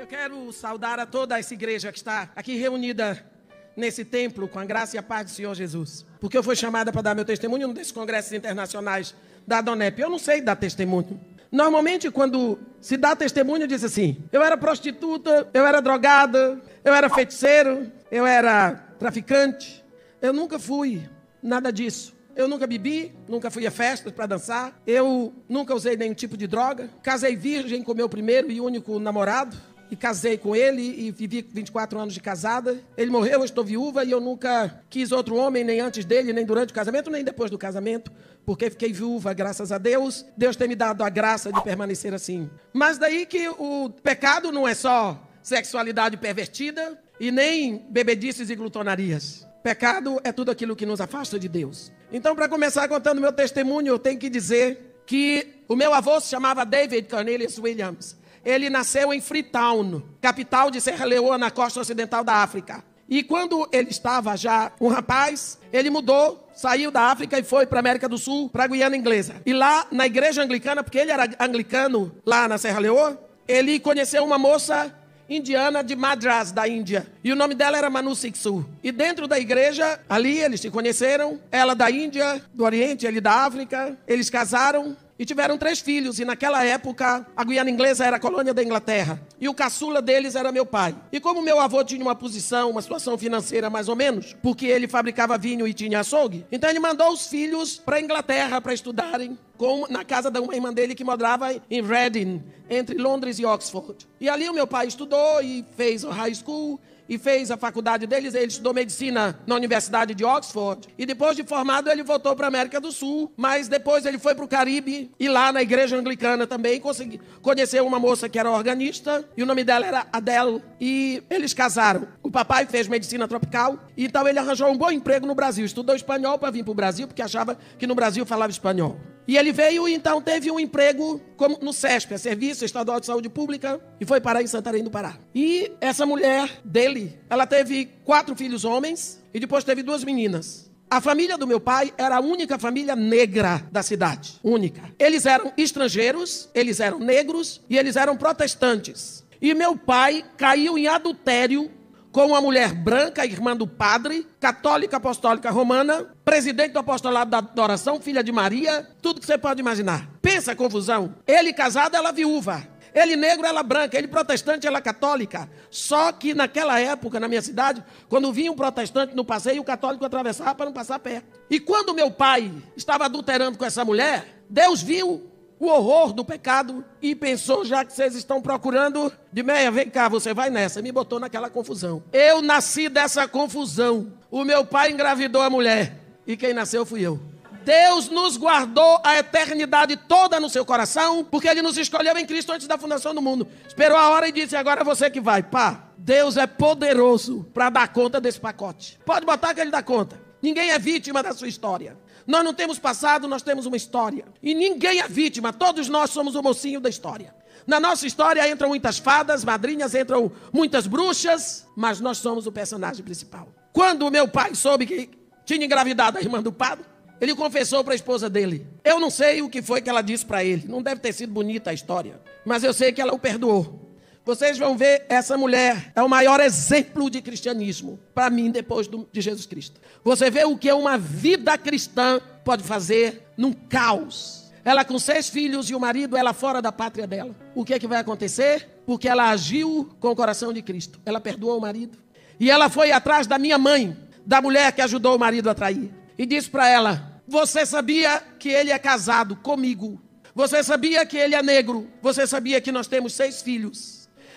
Eu quero saudar a toda essa igreja que está aqui reunida nesse templo, com a graça e a paz do Senhor Jesus. Porque eu fui chamada para dar meu testemunho num desses congressos internacionais da Donep. Eu não sei dar testemunho. Normalmente, quando se dá testemunho, diz assim: eu era prostituta, eu era drogada, eu era feiticeiro, eu era traficante. Eu nunca fui nada disso. Eu nunca bebi, nunca fui a festas para dançar. Eu nunca usei nenhum tipo de droga. Casei virgem com meu primeiro e único namorado. E casei com ele e vivi 24 anos de casada. Ele morreu, eu estou viúva e eu nunca quis outro homem, nem antes dele, nem durante o casamento, nem depois do casamento, porque fiquei viúva, graças a Deus. Deus tem me dado a graça de permanecer assim. Mas daí que o pecado não é só sexualidade pervertida e nem bebedices e glutonarias. Pecado é tudo aquilo que nos afasta de Deus. Então, para começar contando meu testemunho, eu tenho que dizer que o meu avô se chamava David Cornelius Williams. Ele nasceu em Freetown, capital de Serra Leoa, na costa ocidental da África. E quando ele estava já um rapaz, ele mudou, saiu da África e foi para a América do Sul, para a Guiana Inglesa. E lá na igreja anglicana, porque ele era anglicano lá na Serra Leoa, ele conheceu uma moça indiana de Madras, da Índia. E o nome dela era Manu Siksu. E dentro da igreja, ali eles se conheceram. Ela da Índia, do Oriente, ele da África. Eles casaram e tiveram 3 filhos. E naquela época, a Guiana Inglesa era a colônia da Inglaterra. E o caçula deles era meu pai. E como meu avô tinha uma posição, uma situação financeira mais ou menos, porque ele fabricava vinho e tinha açougue, então ele mandou os filhos para a Inglaterra para estudarem na casa de uma irmã dele que morava em Reading, entre Londres e Oxford. E ali o meu pai estudou e fez o high school e fez a faculdade deles. Ele estudou medicina na Universidade de Oxford. E depois de formado, ele voltou para a América do Sul. Mas depois ele foi para o Caribe. E lá na igreja anglicana também conheceu uma moça que era organista. E o nome dela era Adele. E eles casaram. O papai fez medicina tropical. E então ele arranjou um bom emprego no Brasil. Estudou espanhol para vir para o Brasil, porque achava que no Brasil falava espanhol. E ele veio e então teve um emprego no SESP, a Serviço Estadual de Saúde Pública, e foi parar em Santarém do Pará. E essa mulher dele, ela teve 4 filhos homens e depois teve 2 meninas. A família do meu pai era a única família negra da cidade, única. Eles eram estrangeiros, eles eram negros e eles eram protestantes. E meu pai caiu em adultério com uma mulher branca, irmã do padre, católica apostólica romana, presidente do apostolado da adoração, filha de Maria, tudo que você pode imaginar. Pensa a confusão. Ele casado, ela viúva. Ele negro, ela branca. Ele protestante, ela católica. Só que naquela época, na minha cidade, quando vinha um protestante no passeio, o católico atravessava para não passar perto. E quando meu pai estava adulterando com essa mulher, Deus viu o horror do pecado e pensou: já que vocês estão procurando, de meia, vem cá, você vai nessa. Me botou naquela confusão. Eu nasci dessa confusão. O meu pai engravidou a mulher e quem nasceu fui eu. Deus nos guardou a eternidade toda no seu coração, porque Ele nos escolheu em Cristo antes da fundação do mundo. Esperou a hora e disse: agora é você que vai. Pá, Deus é poderoso para dar conta desse pacote. Pode botar que Ele dá conta. Ninguém é vítima da sua história. Nós não temos passado, nós temos uma história. E ninguém é vítima, todos nós somos o mocinho da história. Na nossa história entram muitas fadas, madrinhas, entram muitas bruxas, mas nós somos o personagem principal. Quando o meu pai soube que tinha engravidado a irmã do padre, ele confessou para a esposa dele. Eu não sei o que foi que ela disse para ele, não deve ter sido bonita a história, mas eu sei que ela o perdoou. Vocês vão ver, essa mulher é o maior exemplo de cristianismo para mim depois de Jesus Cristo. Você vê o que uma vida cristã pode fazer num caos. Ela com 6 filhos e o marido, ela fora da pátria dela. O que é que vai acontecer? Porque ela agiu com o coração de Cristo. Ela perdoou o marido. E ela foi atrás da minha mãe, da mulher que ajudou o marido a trair. E disse para ela: você sabia que ele é casado comigo? Você sabia que ele é negro? Você sabia que nós temos 6 filhos?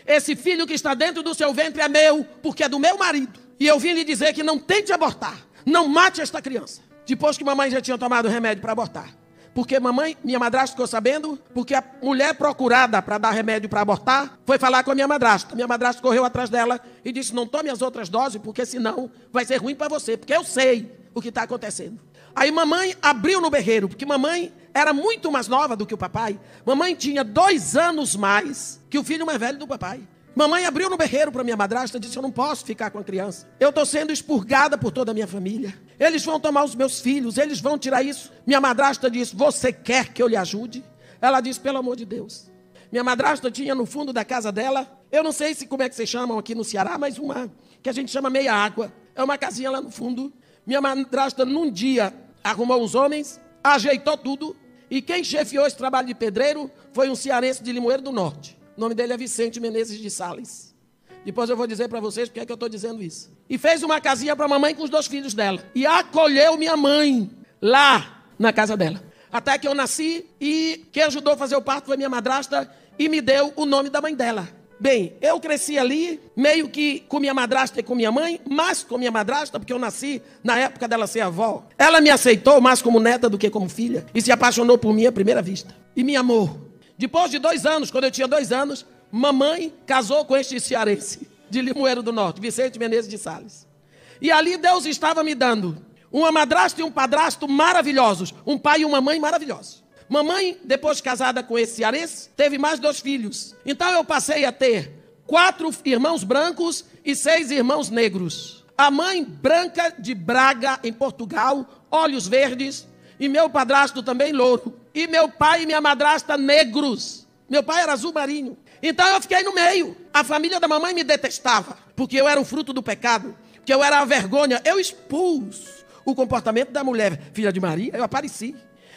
Esse filho que está dentro do seu ventre é meu, porque é do meu marido. E eu vim lhe dizer que não tente abortar. Não mate esta criança. Depois que mamãe já tinha tomado remédio para abortar. Porque minha madrasta ficou sabendo, porque a mulher procurada para dar remédio para abortar foi falar com a minha madrasta. Minha madrasta correu atrás dela e disse: não tome as outras doses, porque senão vai ser ruim para você. Porque eu sei o que está acontecendo. Aí mamãe abriu no berreiro, porque mamãe era muito mais nova do que o papai. Mamãe tinha 2 anos mais que o filho mais velho do papai. Mamãe abriu no berreiro para minha madrasta e disse: eu não posso ficar com a criança. Eu estou sendo expurgada por toda a minha família. Eles vão tomar os meus filhos, eles vão tirar isso. Minha madrasta disse: você quer que eu lhe ajude? Ela disse: pelo amor de Deus, Minha madrasta tinha no fundo da casa dela, eu não sei como é que vocês chamam aqui no Ceará, mas uma que a gente chama meia água. É uma casinha lá no fundo. Minha madrasta, num dia, arrumou uns homens, ajeitou tudo, e quem chefiou esse trabalho de pedreiro foi um cearense de Limoeiro do Norte. O nome dele é Vicente Menezes de Sales. Depois eu vou dizer para vocês porque é que eu estou dizendo isso. E fez uma casinha para a mamãe com os 2 filhos dela. E acolheu minha mãe lá na casa dela. Até que eu nasci, e quem ajudou a fazer o parto foi minha madrasta e me deu o nome da mãe dela. Bem, eu cresci ali, meio que com minha madrasta e com minha mãe, mais com minha madrasta, porque eu nasci na época dela ser avó. Ela me aceitou mais como neta do que como filha, e se apaixonou por mim à primeira vista. E me amou. Depois de 2 anos, quando eu tinha 2 anos, mamãe casou com este cearense, de Limoeiro do Norte, Vicente Menezes de Sales. E ali Deus estava me dando uma madrasta e um padrasto maravilhosos, um pai e uma mãe maravilhosos. Mamãe, depois de casada com esse cearense, teve mais 2 filhos. Então eu passei a ter 4 irmãos brancos e 6 irmãos negros. A mãe branca de Braga, em Portugal, olhos verdes, e meu padrasto também louro. E meu pai e minha madrasta negros. Meu pai era azul marinho. Então eu fiquei no meio. A família da mamãe me detestava, porque eu era o fruto do pecado, porque eu era a vergonha. Eu expus o comportamento da mulher, filha de Maria, eu apareci.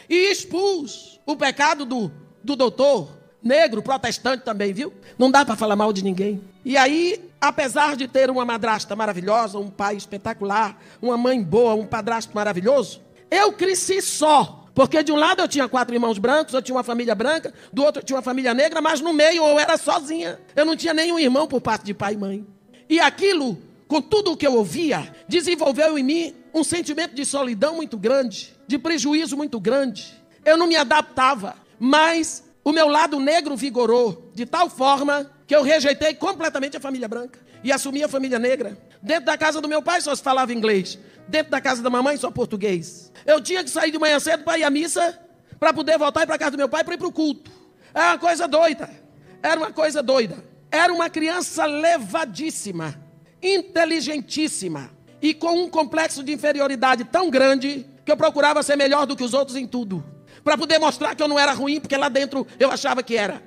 E expus o pecado do doutor negro, protestante também, viu? Não dá para falar mal de ninguém. E aí, apesar de ter uma madrasta maravilhosa, um pai espetacular, uma mãe boa, um padrasto maravilhoso, eu cresci só. Porque de um lado eu tinha 4 irmãos brancos, eu tinha uma família branca, do outro eu tinha uma família negra, mas no meio eu era sozinha. Eu não tinha nenhum irmão por parte de pai e mãe. E aquilo, com tudo o que eu ouvia, desenvolveu em mim um sentimento de solidão muito grande, de prejuízo muito grande. Eu não me adaptava, mas o meu lado negro vigorou de tal forma que eu rejeitei completamente a família branca e assumi a família negra. Dentro da casa do meu pai só se falava inglês, dentro da casa da mamãe só português. Eu tinha que sair de manhã cedo para ir à missa, para poder voltar para a casa do meu pai para ir para o culto. Era uma coisa doida, era uma coisa doida. Era uma criança levadíssima, inteligentíssima e com um complexo de inferioridade tão grande que eu procurava ser melhor do que os outros em tudo, para poder mostrar que eu não era ruim, porque lá dentro eu achava que era.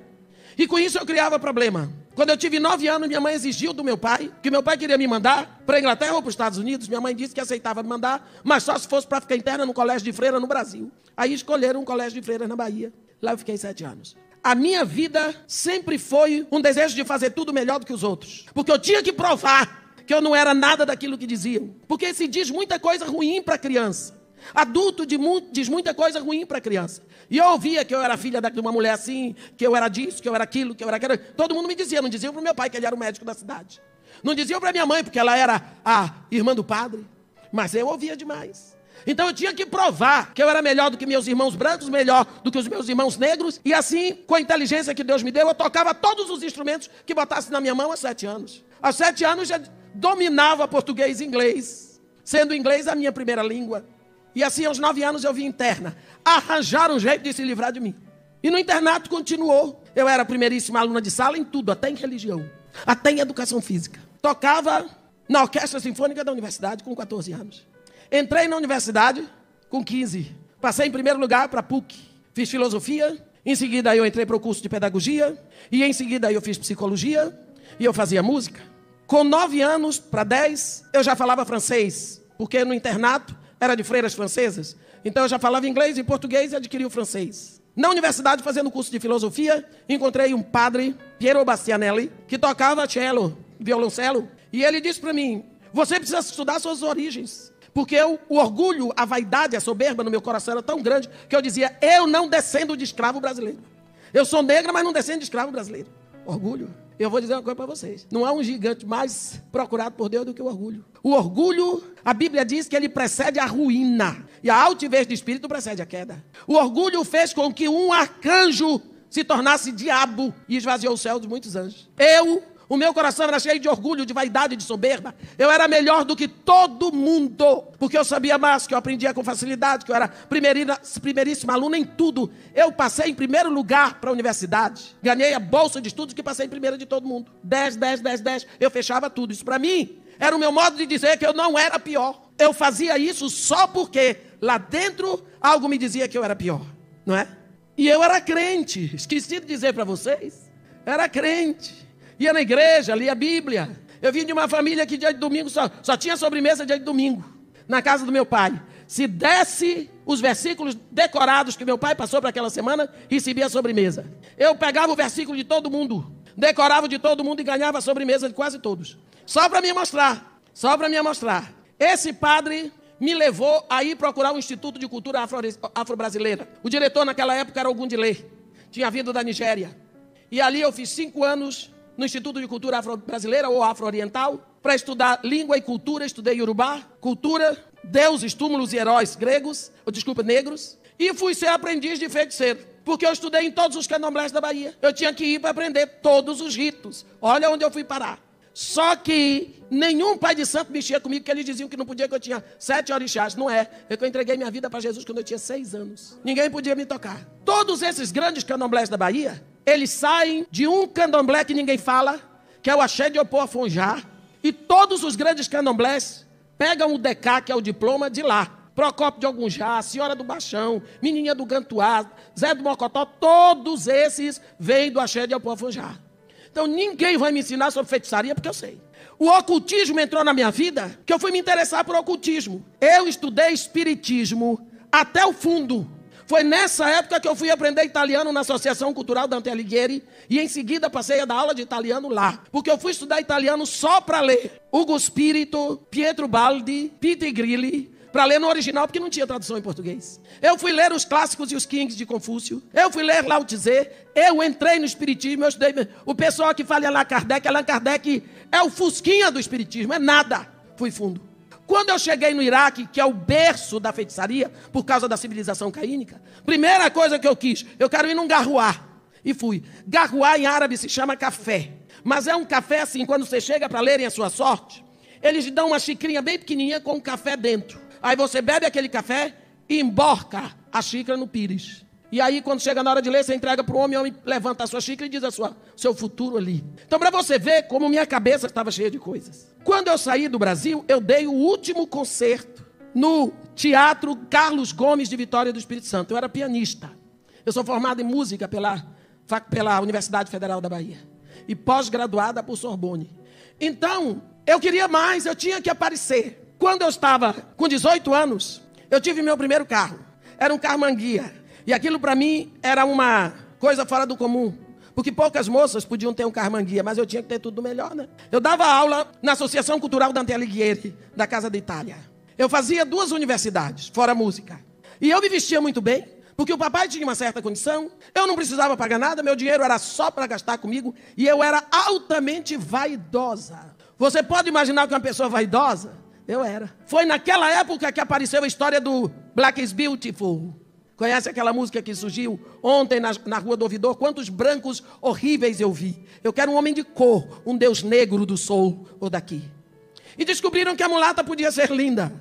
E com isso eu criava problema. Quando eu tive 9 anos, minha mãe exigiu do meu pai, que meu pai queria me mandar para a Inglaterra ou para os Estados Unidos. Minha mãe disse que aceitava me mandar, mas só se fosse para ficar interna no colégio de freira no Brasil. Aí escolheram um colégio de freira na Bahia. Lá eu fiquei 7 anos. A minha vida sempre foi um desejo de fazer tudo melhor do que os outros, porque eu tinha que provar que eu não era nada daquilo que diziam. Porque se diz muita coisa ruim para criança. Adulto diz muita coisa ruim para criança. E eu ouvia que eu era filha de uma mulher assim, que eu era disso, que eu era aquilo, que eu era aquilo. Todo mundo me dizia, não diziam para o meu pai que ele era o médico da cidade. Não diziam para minha mãe, porque ela era a irmã do padre. Mas eu ouvia demais. Então eu tinha que provar que eu era melhor do que meus irmãos brancos, melhor do que os meus irmãos negros. E assim, com a inteligência que Deus me deu, eu tocava todos os instrumentos que botasse na minha mão aos 7 anos. Aos 7 anos já dominava português e inglês, sendo inglês a minha primeira língua. E assim, aos 9 anos, eu vim interna. Arranjaram um jeito de se livrar de mim. E no internato continuou. Eu era a primeiríssima aluna de sala em tudo, até em religião, até em educação física. Tocava na Orquestra Sinfônica da Universidade com 14 anos. Entrei na universidade com 15. Passei em primeiro lugar para a PUC. Fiz filosofia. Em seguida, eu entrei para o curso de pedagogia. E em seguida, eu fiz psicologia. E eu fazia música. Com 9 anos para 10, eu já falava francês. Porque no internato era de freiras francesas, então eu já falava inglês e português e adquiri o francês. Na universidade, fazendo curso de filosofia, encontrei um padre, Piero Bastianelli, que tocava cello, violoncelo, e ele disse para mim, você precisa estudar suas origens, porque o orgulho, a vaidade, a soberba no meu coração era tão grande, que eu dizia, eu não descendo de escravo brasileiro. Eu sou negra, mas não descendo de escravo brasileiro. Orgulho. Eu vou dizer uma coisa para vocês. Não há um gigante mais procurado por Deus do que o orgulho. O orgulho, a Bíblia diz que ele precede a ruína. E a altivez de espírito precede a queda. O orgulho fez com que um arcanjo se tornasse diabo e esvaziou o céu de muitos anjos. O meu coração era cheio de orgulho, de vaidade, de soberba. Eu era melhor do que todo mundo, porque eu sabia mais, que eu aprendia com facilidade, que eu era primeiríssima aluna em tudo. Eu passei em primeiro lugar para a universidade. Ganhei a bolsa de estudos que passei em primeiro de todo mundo. 10. Eu fechava tudo. Isso para mim era o meu modo de dizer que eu não era pior. Eu fazia isso só porque lá dentro algo me dizia que eu era pior, não é? E eu era crente, esqueci de dizer para vocês. Era crente, ia na igreja, lia a Bíblia. Eu vim de uma família que dia de domingo só tinha sobremesa dia de domingo, na casa do meu pai. Se desse os versículos decorados que meu pai passou para aquela semana, recebia a sobremesa. Eu pegava o versículo de todo mundo, decorava de todo mundo e ganhava a sobremesa de quase todos. Só para me mostrar, Esse padre me levou a ir procurar o Instituto de Cultura Afro-Brasileira. O diretor naquela época era Ogundilê, tinha vindo da Nigéria. E ali eu fiz 5 anos no Instituto de Cultura Afro-Brasileira ou Afro-Oriental, para estudar língua e cultura. Estudei Yorubá, cultura, deuses, túmulos e heróis negros. E fui ser aprendiz de feiticeiro, porque eu estudei em todos os candomblés da Bahia. Eu tinha que ir para aprender todos os ritos. Olha onde eu fui parar. Só que nenhum pai de santo mexia comigo, porque eles diziam que não podia, que eu tinha 7 orixás. Não é. Eu entreguei minha vida para Jesus quando eu tinha 6 anos. Ninguém podia me tocar. Todos esses grandes candomblés da Bahia, eles saem de um candomblé que ninguém fala, que é o Axé de Opô Afonjá. E todos os grandes candomblés pegam o DK, que é o diploma, de lá. Procópio de Ogunjá, Senhora do Baixão, Menininha do Gantuá, Zé do Mocotó, todos esses vêm do Axé de Opô Afonjá. Então ninguém vai me ensinar sobre feitiçaria, porque eu sei. O ocultismo entrou na minha vida, que eu fui me interessar por ocultismo. Eu estudei espiritismo até o fundo. Foi nessa época que eu fui aprender italiano na Associação Cultural Dante Alighieri e em seguida passei a dar aula de italiano lá. Porque eu fui estudar italiano só para ler Ugo Spirito, Pietro Baldi, Pitti Grilli, para ler no original, porque não tinha tradução em português. Eu fui ler os clássicos e os kings de Confúcio. Eu fui ler Lao Tse. Eu entrei no espiritismo, eu estudei. O pessoal que fala Allan Kardec é o fusquinha do espiritismo, é nada. Fui fundo. Quando eu cheguei no Iraque, que é o berço da feitiçaria, por causa da civilização caínica, primeira coisa que eu quis, eu quero ir num garruá. E fui. Garruá em árabe se chama café. Mas é um café assim, quando você chega para lerem a sua sorte, eles te dão uma xicrinha bem pequenininha com um café dentro. Aí você bebe aquele café e emborca a xícara no pires. E aí, quando chega na hora de ler, você entrega para o homem levanta a sua xícara e diz seu futuro ali. Então, para você ver como minha cabeça estava cheia de coisas. Quando eu saí do Brasil, eu dei o último concerto no Teatro Carlos Gomes de Vitória do Espírito Santo. Eu era pianista. Eu sou formado em música pela Universidade Federal da Bahia. E pós-graduada por Sorbonne. Então, eu queria mais, eu tinha que aparecer. Quando eu estava com 18 anos, eu tive meu primeiro carro. Era um carro manguia. E aquilo para mim era uma coisa fora do comum. Porque poucas moças podiam ter um carro manguia, mas eu tinha que ter tudo melhor, né? Eu dava aula na Associação Cultural Dante Alighieri, da Casa da Itália. Eu fazia 2 universidades, fora música. E eu me vestia muito bem, porque o papai tinha uma certa condição. Eu não precisava pagar nada, meu dinheiro era só para gastar comigo. E eu era altamente vaidosa. Você pode imaginar que uma pessoa vaidosa? Eu era. Foi naquela época que apareceu a história do Black is Beautiful. Conhece aquela música que surgiu ontem na Rua do Ouvidor? Quantos brancos horríveis eu vi. Eu quero um homem de cor, um Deus negro do sul ou daqui. E descobriram que a mulata podia ser linda.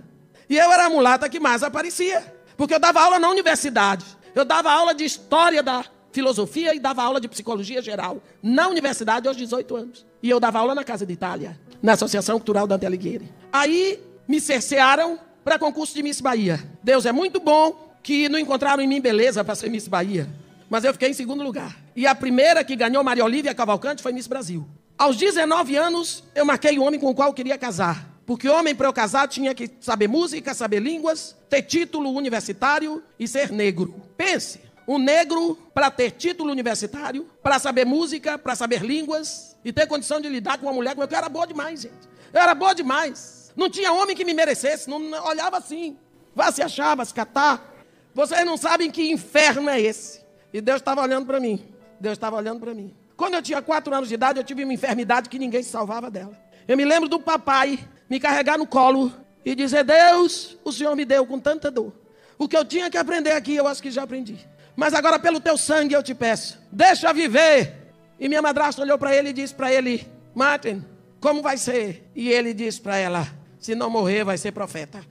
E eu era a mulata que mais aparecia. Porque eu dava aula na universidade. Eu dava aula de história da filosofia e dava aula de psicologia geral. Na universidade aos 18 anos. E eu dava aula na Casa de Itália, na Associação Cultural Dante Alighieri. Aí me cercearam para concurso de Miss Bahia. Deus é muito bom que não encontraram em mim beleza para ser Miss Bahia. Mas eu fiquei em segundo lugar. E a primeira que ganhou, Maria Olívia Cavalcante, foi Miss Brasil. Aos 19 anos, eu marquei o homem com o qual eu queria casar. Porque homem, para eu casar, tinha que saber música, saber línguas, ter título universitário e ser negro. Pense, um negro para ter título universitário, para saber música, para saber línguas e ter condição de lidar com uma mulher como eu era boa demais, gente. Eu era boa demais. Não tinha homem que me merecesse, não olhava assim. Vá se achar, vá se catar. Vocês não sabem que inferno é esse. E Deus estava olhando para mim. Deus estava olhando para mim. Quando eu tinha 4 anos de idade, eu tive uma enfermidade que ninguém se salvava dela. Eu me lembro do papai me carregar no colo e dizer: Deus, o Senhor me deu com tanta dor. O que eu tinha que aprender aqui, eu acho que já aprendi. Mas agora, pelo teu sangue, eu te peço, deixa viver. E minha madrasta olhou para ele e disse para ele: Martin, como vai ser? E ele disse para ela: se não morrer, vai ser profeta.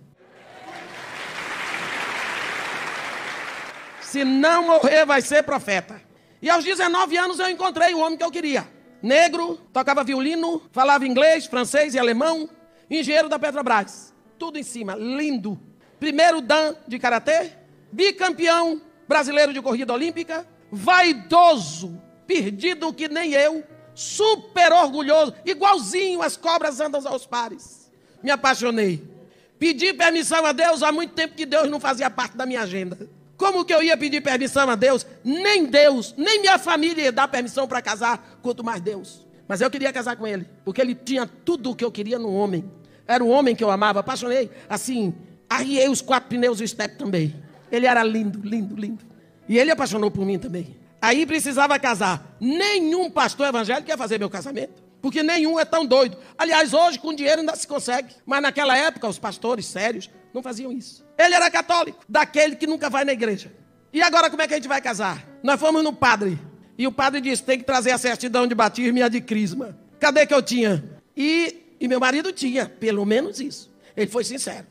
Se não morrer, vai ser profeta. E aos 19 anos eu encontrei o homem que eu queria. Negro, tocava violino, falava inglês, francês e alemão, engenheiro da Petrobras. Tudo em cima, lindo. Primeiro dan de karatê, bicampeão brasileiro de corrida olímpica, vaidoso, perdido que nem eu, super orgulhoso, igualzinho as cobras andam aos pares. Me apaixonei. Pedi permissão a Deus há muito tempo que Deus não fazia parte da minha agenda. Como que eu ia pedir permissão a Deus? Nem Deus, nem minha família ia dar permissão para casar, quanto mais Deus. Mas eu queria casar com ele, porque ele tinha tudo o que eu queria no homem. Era o homem que eu amava, apaixonei. Assim, arriei os 4 pneus e o step também. Ele era lindo, lindo, lindo. E ele apaixonou por mim também. Aí precisava casar. Nenhum pastor evangélico quer fazer meu casamento, porque nenhum é tão doido. Aliás, hoje com dinheiro ainda se consegue. Mas naquela época, os pastores sérios não faziam isso. Ele era católico, daquele que nunca vai na igreja. E agora como é que a gente vai casar? Nós fomos no padre. E o padre disse, tem que trazer a certidão de batismo e a de crisma. Cadê que eu tinha? E meu marido tinha, pelo menos isso. Ele foi sincero.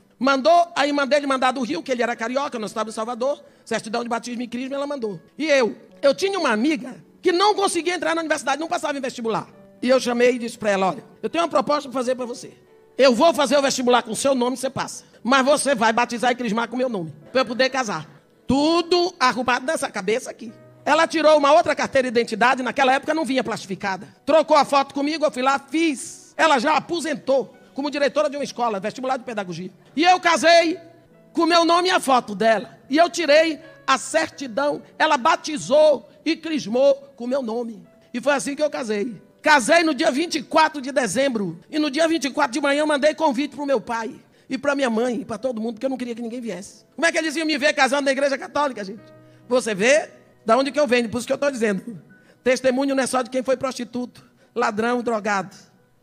Aí mandei ele mandar do Rio, que ele era carioca, nós estávamos em Salvador. Certidão de batismo e crisma, ela mandou. E eu tinha uma amiga que não conseguia entrar na universidade, não passava em vestibular. E eu chamei e disse para ela, olha, eu tenho uma proposta para fazer para você. Eu vou fazer o vestibular com o seu nome, você passa. Mas você vai batizar e crismar com o meu nome, para eu poder casar. Tudo arrumado nessa cabeça aqui. Ela tirou uma outra carteira de identidade, naquela época não vinha plastificada. Trocou a foto comigo, eu fui lá, fiz. Ela já aposentou como diretora de uma escola, vestibular de pedagogia. E eu casei com o meu nome e a foto dela. E eu tirei a certidão. Ela batizou e crismou com o meu nome. E foi assim que eu casei. Casei no dia 24 de dezembro. E no dia 24 de manhã eu mandei convite para o meu pai. E para minha mãe, e para todo mundo, porque eu não queria que ninguém viesse. Como é que eles iam me ver casando na igreja católica, gente? Você vê da onde que eu venho, por isso que eu estou dizendo. Testemunho não é só de quem foi prostituto, ladrão, drogado.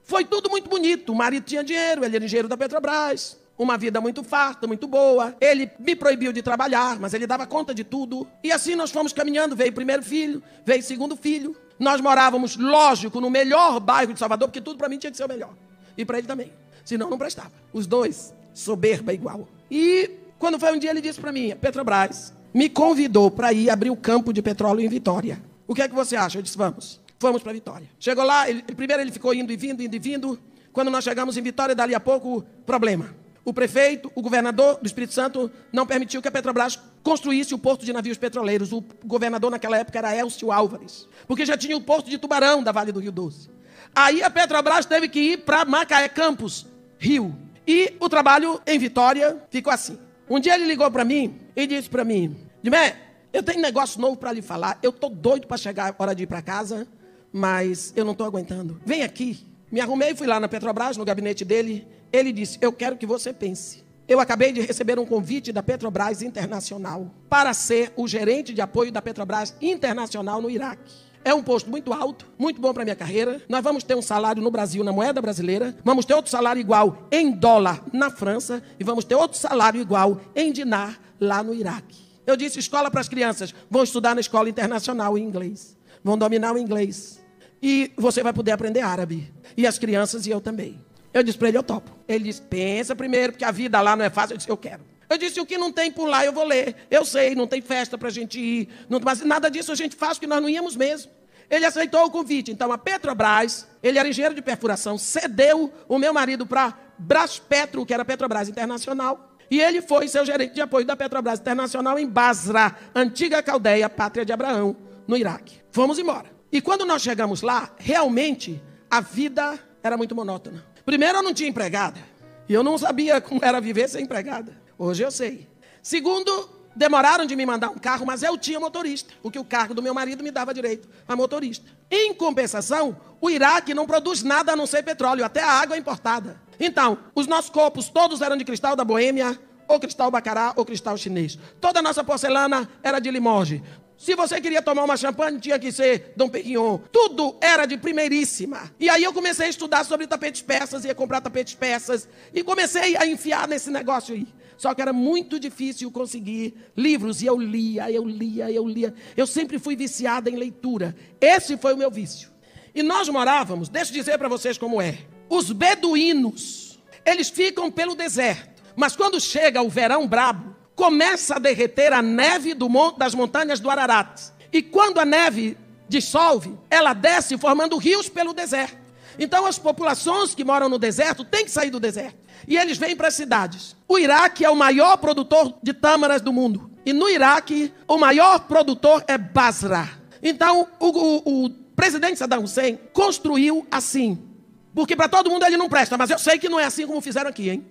Foi tudo muito bonito. O marido tinha dinheiro, ele era engenheiro da Petrobras. Uma vida muito farta, muito boa. Ele me proibiu de trabalhar, mas ele dava conta de tudo. E assim nós fomos caminhando. Veio o primeiro filho, veio o segundo filho. Nós morávamos, lógico, no melhor bairro de Salvador, porque tudo para mim tinha que ser o melhor. E para ele também. Senão não prestava. Os dois, soberba igual. E quando foi um dia, ele disse para mim, a Petrobras me convidou para ir abrir o campo de petróleo em Vitória. O que é que você acha? Eu disse, vamos. Fomos para Vitória. Chegou lá, primeiro ele ficou indo e vindo. Quando nós chegamos em Vitória, dali a pouco, problema. O prefeito, o governador do Espírito Santo não permitiu que a Petrobras construísse o porto de navios petroleiros. O governador naquela época era Elcio Álvares, porque já tinha o porto de Tubarão, da Vale do Rio Doce. Aí a Petrobras teve que ir para Macaé Campos, Rio. E o trabalho em Vitória ficou assim. Um dia ele ligou para mim e disse para mim, Dimé, eu tenho um negócio novo para lhe falar. Eu estou doido para chegar a hora de ir para casa, mas eu não estou aguentando. Vem aqui. Me arrumei, fui lá na Petrobras, no gabinete dele. Ele disse, eu quero que você pense. Eu acabei de receber um convite da Petrobras Internacional para ser o gerente de apoio da Petrobras Internacional no Iraque. É um posto muito alto, muito bom para a minha carreira. Nós vamos ter um salário no Brasil, na moeda brasileira. Vamos ter outro salário igual em dólar na França. E vamos ter outro salário igual em dinar lá no Iraque. Eu disse, escola para as crianças. Vão estudar na escola internacional em inglês. Vão dominar o inglês. E você vai poder aprender árabe. E as crianças e eu também. Eu disse para ele, eu topo. Ele disse, pensa primeiro, porque a vida lá não é fácil. Eu disse, eu quero. Eu disse, o que não tem por lá eu vou ler. Eu sei, não tem festa para a gente ir. Não, mas nada disso a gente faz, porque nós não íamos mesmo. Ele aceitou o convite. Então a Petrobras, ele era engenheiro de perfuração, cedeu o meu marido para Braspetro, que era Petrobras Internacional. E ele foi ser o gerente de apoio da Petrobras Internacional em Basra, antiga Caldeia, pátria de Abraão, no Iraque. Fomos embora. E quando nós chegamos lá, realmente a vida era muito monótona. Primeiro, eu não tinha empregada. E eu não sabia como era viver sem empregada. Hoje eu sei. Segundo, demoraram de me mandar um carro, mas eu tinha motorista. Porque o cargo do meu marido me dava direito a motorista. Em compensação, o Iraque não produz nada a não ser petróleo. Até a água é importada. Então, os nossos copos todos eram de cristal da Boêmia, ou cristal bacará, ou cristal chinês. Toda a nossa porcelana era de Limoges. Se você queria tomar uma champanhe, tinha que ser Dom Perignon. Tudo era de primeiríssima. E aí eu comecei a estudar sobre tapetes persas, ia comprar tapetes persas, e comecei a enfiar nesse negócio aí. Só que era muito difícil conseguir livros, e eu lia. Eu sempre fui viciada em leitura. Esse foi o meu vício. E nós morávamos, deixa eu dizer para vocês como é. Os beduínos, eles ficam pelo deserto. Mas quando chega o verão brabo, começa a derreter a neve das montanhas do Ararat. E quando a neve dissolve, ela desce formando rios pelo deserto. Então as populações que moram no deserto têm que sair do deserto. E eles vêm para as cidades. O Iraque é o maior produtor de tâmaras do mundo. E no Iraque, o maior produtor é Basra. Então, o presidente Saddam Hussein construiu assim. Porque para todo mundo ele não presta, mas eu sei que não é assim como fizeram aqui, hein?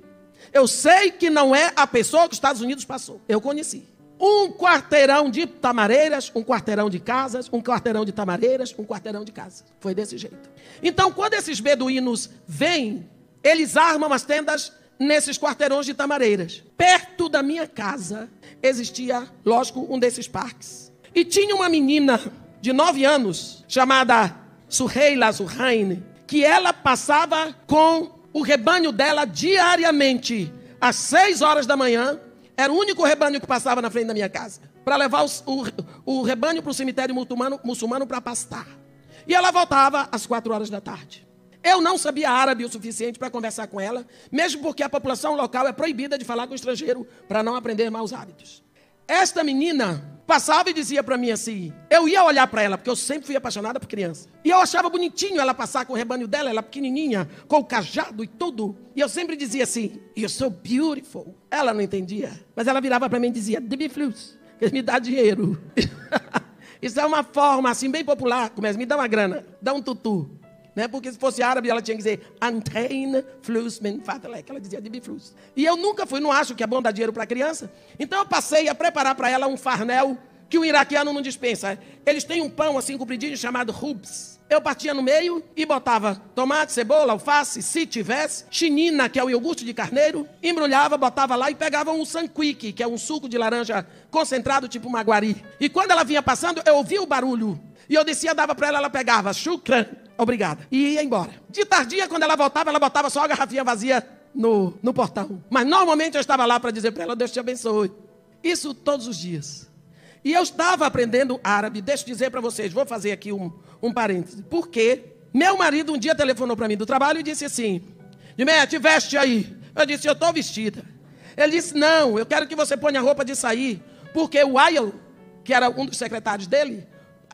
Eu sei que não é a pessoa que os Estados Unidos passou. Eu conheci. Um quarteirão de tamareiras, um quarteirão de casas, um quarteirão de tamareiras, um quarteirão de casas. Foi desse jeito. Então, quando esses beduínos vêm, eles armam as tendas nesses quarteirões de tamareiras. Perto da minha casa existia, lógico, um desses parques. E tinha uma menina de 9 anos, chamada Suheila Zurhain, que ela passava com o rebanho dela diariamente, às 6 horas da manhã. Era o único rebanho que passava na frente da minha casa, para levar o rebanho para o cemitério muçulmano para pastar. E ela voltava às 4 horas da tarde. Eu não sabia árabe o suficiente para conversar com ela, mesmo porque a população local é proibida de falar com o estrangeiro para não aprender maus hábitos. Esta menina passava e dizia para mim assim, eu ia olhar para ela, porque eu sempre fui apaixonada por criança. E eu achava bonitinho ela passar com o rebanho dela, ela pequenininha, com o cajado e tudo. E eu sempre dizia assim, you're so beautiful. Ela não entendia, mas ela virava para mim e dizia, "Dib flus, me dá dinheiro." Isso é uma forma assim bem popular, começa, me dá uma grana, dá um tutu. Né? Porque se fosse árabe, ela tinha que dizer Antain flus min fatalek. Ela dizia Dib flus. E eu nunca fui, não acho que é bom dar dinheiro para criança. Então eu passei a preparar para ela um farnel que o iraquiano não dispensa. Eles têm um pão assim compridinho chamado rubs. Eu partia no meio e botava tomate, cebola, alface, se tivesse, chinina, que é o iogurte de carneiro, embrulhava, botava lá e pegava um sanquique, que é um suco de laranja concentrado tipo maguari. E quando ela vinha passando, eu ouvia o barulho. E eu descia, dava para ela, ela pegava, shukran, obrigada, e ia embora. De tardia, quando ela botava só a garrafinha vazia no portão. Mas normalmente eu estava lá para dizer para ela, Deus te abençoe. Isso todos os dias. E eu estava aprendendo árabe, deixa eu dizer para vocês, vou fazer aqui um parêntese. Porque meu marido um dia telefonou para mim do trabalho e disse assim, Dimé, te veste aí. Eu disse, eu estou vestida. Ele disse, não, eu quero que você ponha a roupa de sair, porque o Ayel, que era um dos secretários dele,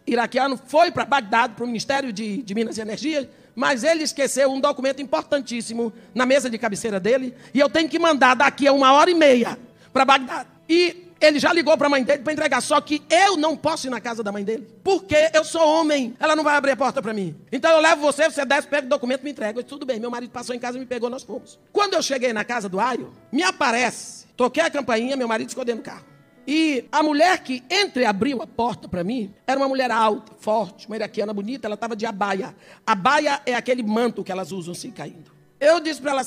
iraquiano, foi para Bagdá, para o Ministério de Minas e Energia, mas ele esqueceu um documento importantíssimo na mesa de cabeceira dele, e eu tenho que mandar daqui a 1h30 para Bagdá. E ele já ligou para a mãe dele para entregar, só que eu não posso ir na casa da mãe dele, porque eu sou homem, ela não vai abrir a porta para mim. Então eu levo você desce, pega o documento e me entrega. Eu disse, tudo bem, meu marido passou em casa e me pegou, nós fomos. Quando eu cheguei na casa do Ayo, me aparece, toquei a campainha, meu marido ficou dentro do carro. E a mulher que abriu a porta para mim, era uma mulher alta, forte, uma iraquiana bonita, ela estava de abaia. Abaia é aquele manto que elas usam se caindo. Eu disse para ela,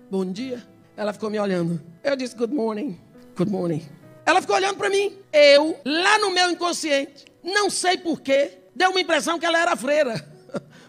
bom dia. Ela ficou me olhando. Eu disse, good morning. Good morning. Ela ficou olhando para mim. Eu, lá no meu inconsciente, não sei porquê, deu uma impressão que ela era freira.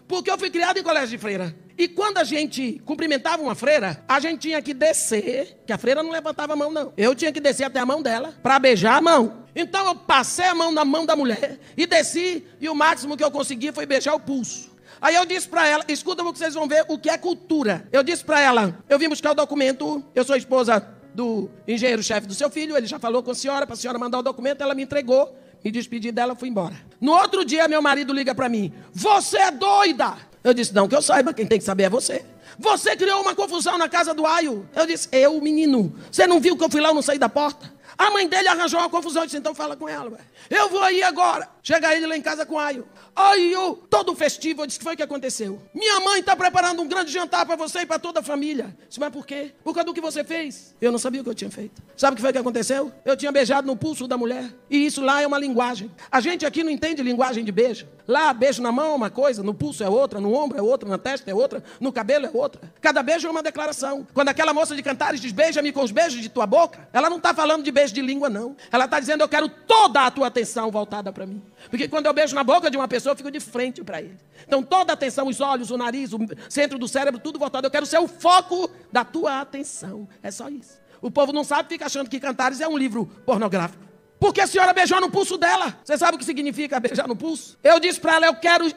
Porque eu fui criado em colégio de freira. E quando a gente cumprimentava uma freira, a gente tinha que descer, que a freira não levantava a mão, não. Eu tinha que descer até a mão dela para beijar a mão. Então eu passei a mão na mão da mulher e desci, e o máximo que eu consegui foi beijar o pulso. Aí eu disse para ela, escuta que vocês vão ver o que é cultura. Eu disse para ela, eu vim buscar o documento, eu sou esposa do engenheiro-chefe do seu filho, ele já falou com a senhora, para a senhora mandar o documento, ela me entregou, me despedi dela, fui embora. No outro dia, meu marido liga para mim, você é doida! Eu disse, não que eu saiba, quem tem que saber é você. Você criou uma confusão na casa do Ayo. Eu disse, eu, menino, você não viu que eu fui lá e não saí da porta? A mãe dele arranjou uma confusão, eu disse, então fala com ela. Ué. Eu vou aí agora. Chega ele lá em casa com o Ayo. Aí eu, todo festivo, eu disse, o que foi que aconteceu? Minha mãe está preparando um grande jantar para você e para toda a família. Eu disse, mas por quê? Por causa do que você fez. Eu não sabia o que eu tinha feito. Sabe o que foi que aconteceu? Eu tinha beijado no pulso da mulher. E isso lá é uma linguagem. A gente aqui não entende linguagem de beijo. Lá, beijo na mão é uma coisa, no pulso é outra, no ombro é outra, na testa é outra, no cabelo é outra. Cada beijo é uma declaração. Quando aquela moça de Cantares diz, beija-me com os beijos de tua boca, ela não está falando de beijo de língua, não. Ela está dizendo, eu quero toda a tua atenção voltada para mim. Porque quando eu beijo na boca de uma pessoa, eu fico de frente para ele. Então toda a atenção, os olhos, o nariz, o centro do cérebro, tudo voltado. Eu quero ser o foco da tua atenção. É só isso. O povo não sabe, fica achando que Cantares é um livro pornográfico. Porque a senhora beijou no pulso dela. Você sabe o que significa beijar no pulso? Eu disse para ela,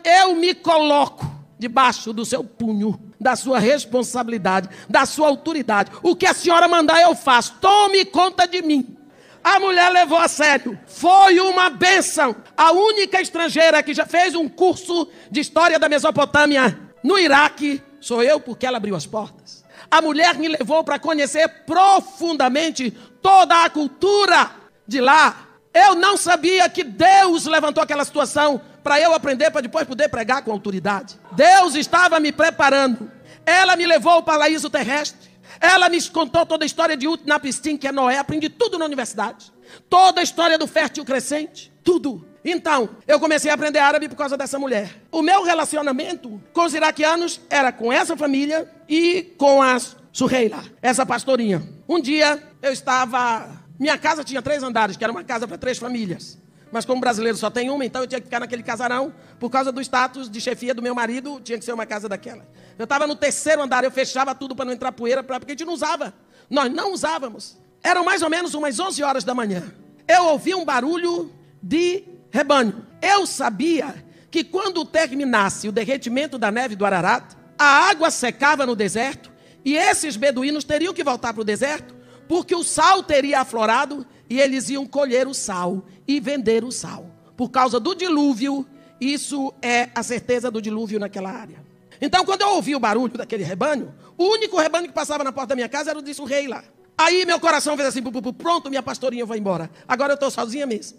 eu me coloco debaixo do seu punho, da sua responsabilidade, da sua autoridade. O que a senhora mandar eu faço. Tome conta de mim. A mulher levou a sério. Foi uma bênção. A única estrangeira que já fez um curso de história da Mesopotâmia no Iraque sou eu, porque ela abriu as portas. A mulher me levou para conhecer profundamente toda a cultura de lá, eu não sabia que Deus levantou aquela situação para eu aprender, para depois poder pregar com autoridade. Deus estava me preparando. Ela me levou ao paraíso terrestre. Ela me contou toda a história de Utnapishtim, que é Noé. Aprendi tudo na universidade. Toda a história do fértil crescente. Tudo. Então, eu comecei a aprender árabe por causa dessa mulher. O meu relacionamento com os iraquianos era com essa família e com a Suheila, essa pastorinha. Um dia, eu estava... Minha casa tinha 3 andares, que era uma casa para 3 famílias. Mas como brasileiro só tem uma, então eu tinha que ficar naquele casarão. Por causa do status de chefia do meu marido, tinha que ser uma casa daquela. Eu estava no 3º andar, eu fechava tudo para não entrar poeira, porque a gente não usava. Nós não usávamos. Eram mais ou menos umas 11 horas da manhã. Eu ouvi um barulho de rebanho. Eu sabia que quando terminasse o derretimento da neve do Ararat, a água secava no deserto e esses beduínos teriam que voltar para o deserto, porque o sal teria aflorado e eles iam colher o sal e vender o sal. Por causa do dilúvio, isso é a certeza do dilúvio naquela área. Então, quando eu ouvi o barulho daquele rebanho, o único rebanho que passava na porta da minha casa era o de Suheila. Aí meu coração fez assim, pronto, minha pastorinha vai embora. Agora eu estou sozinha mesmo.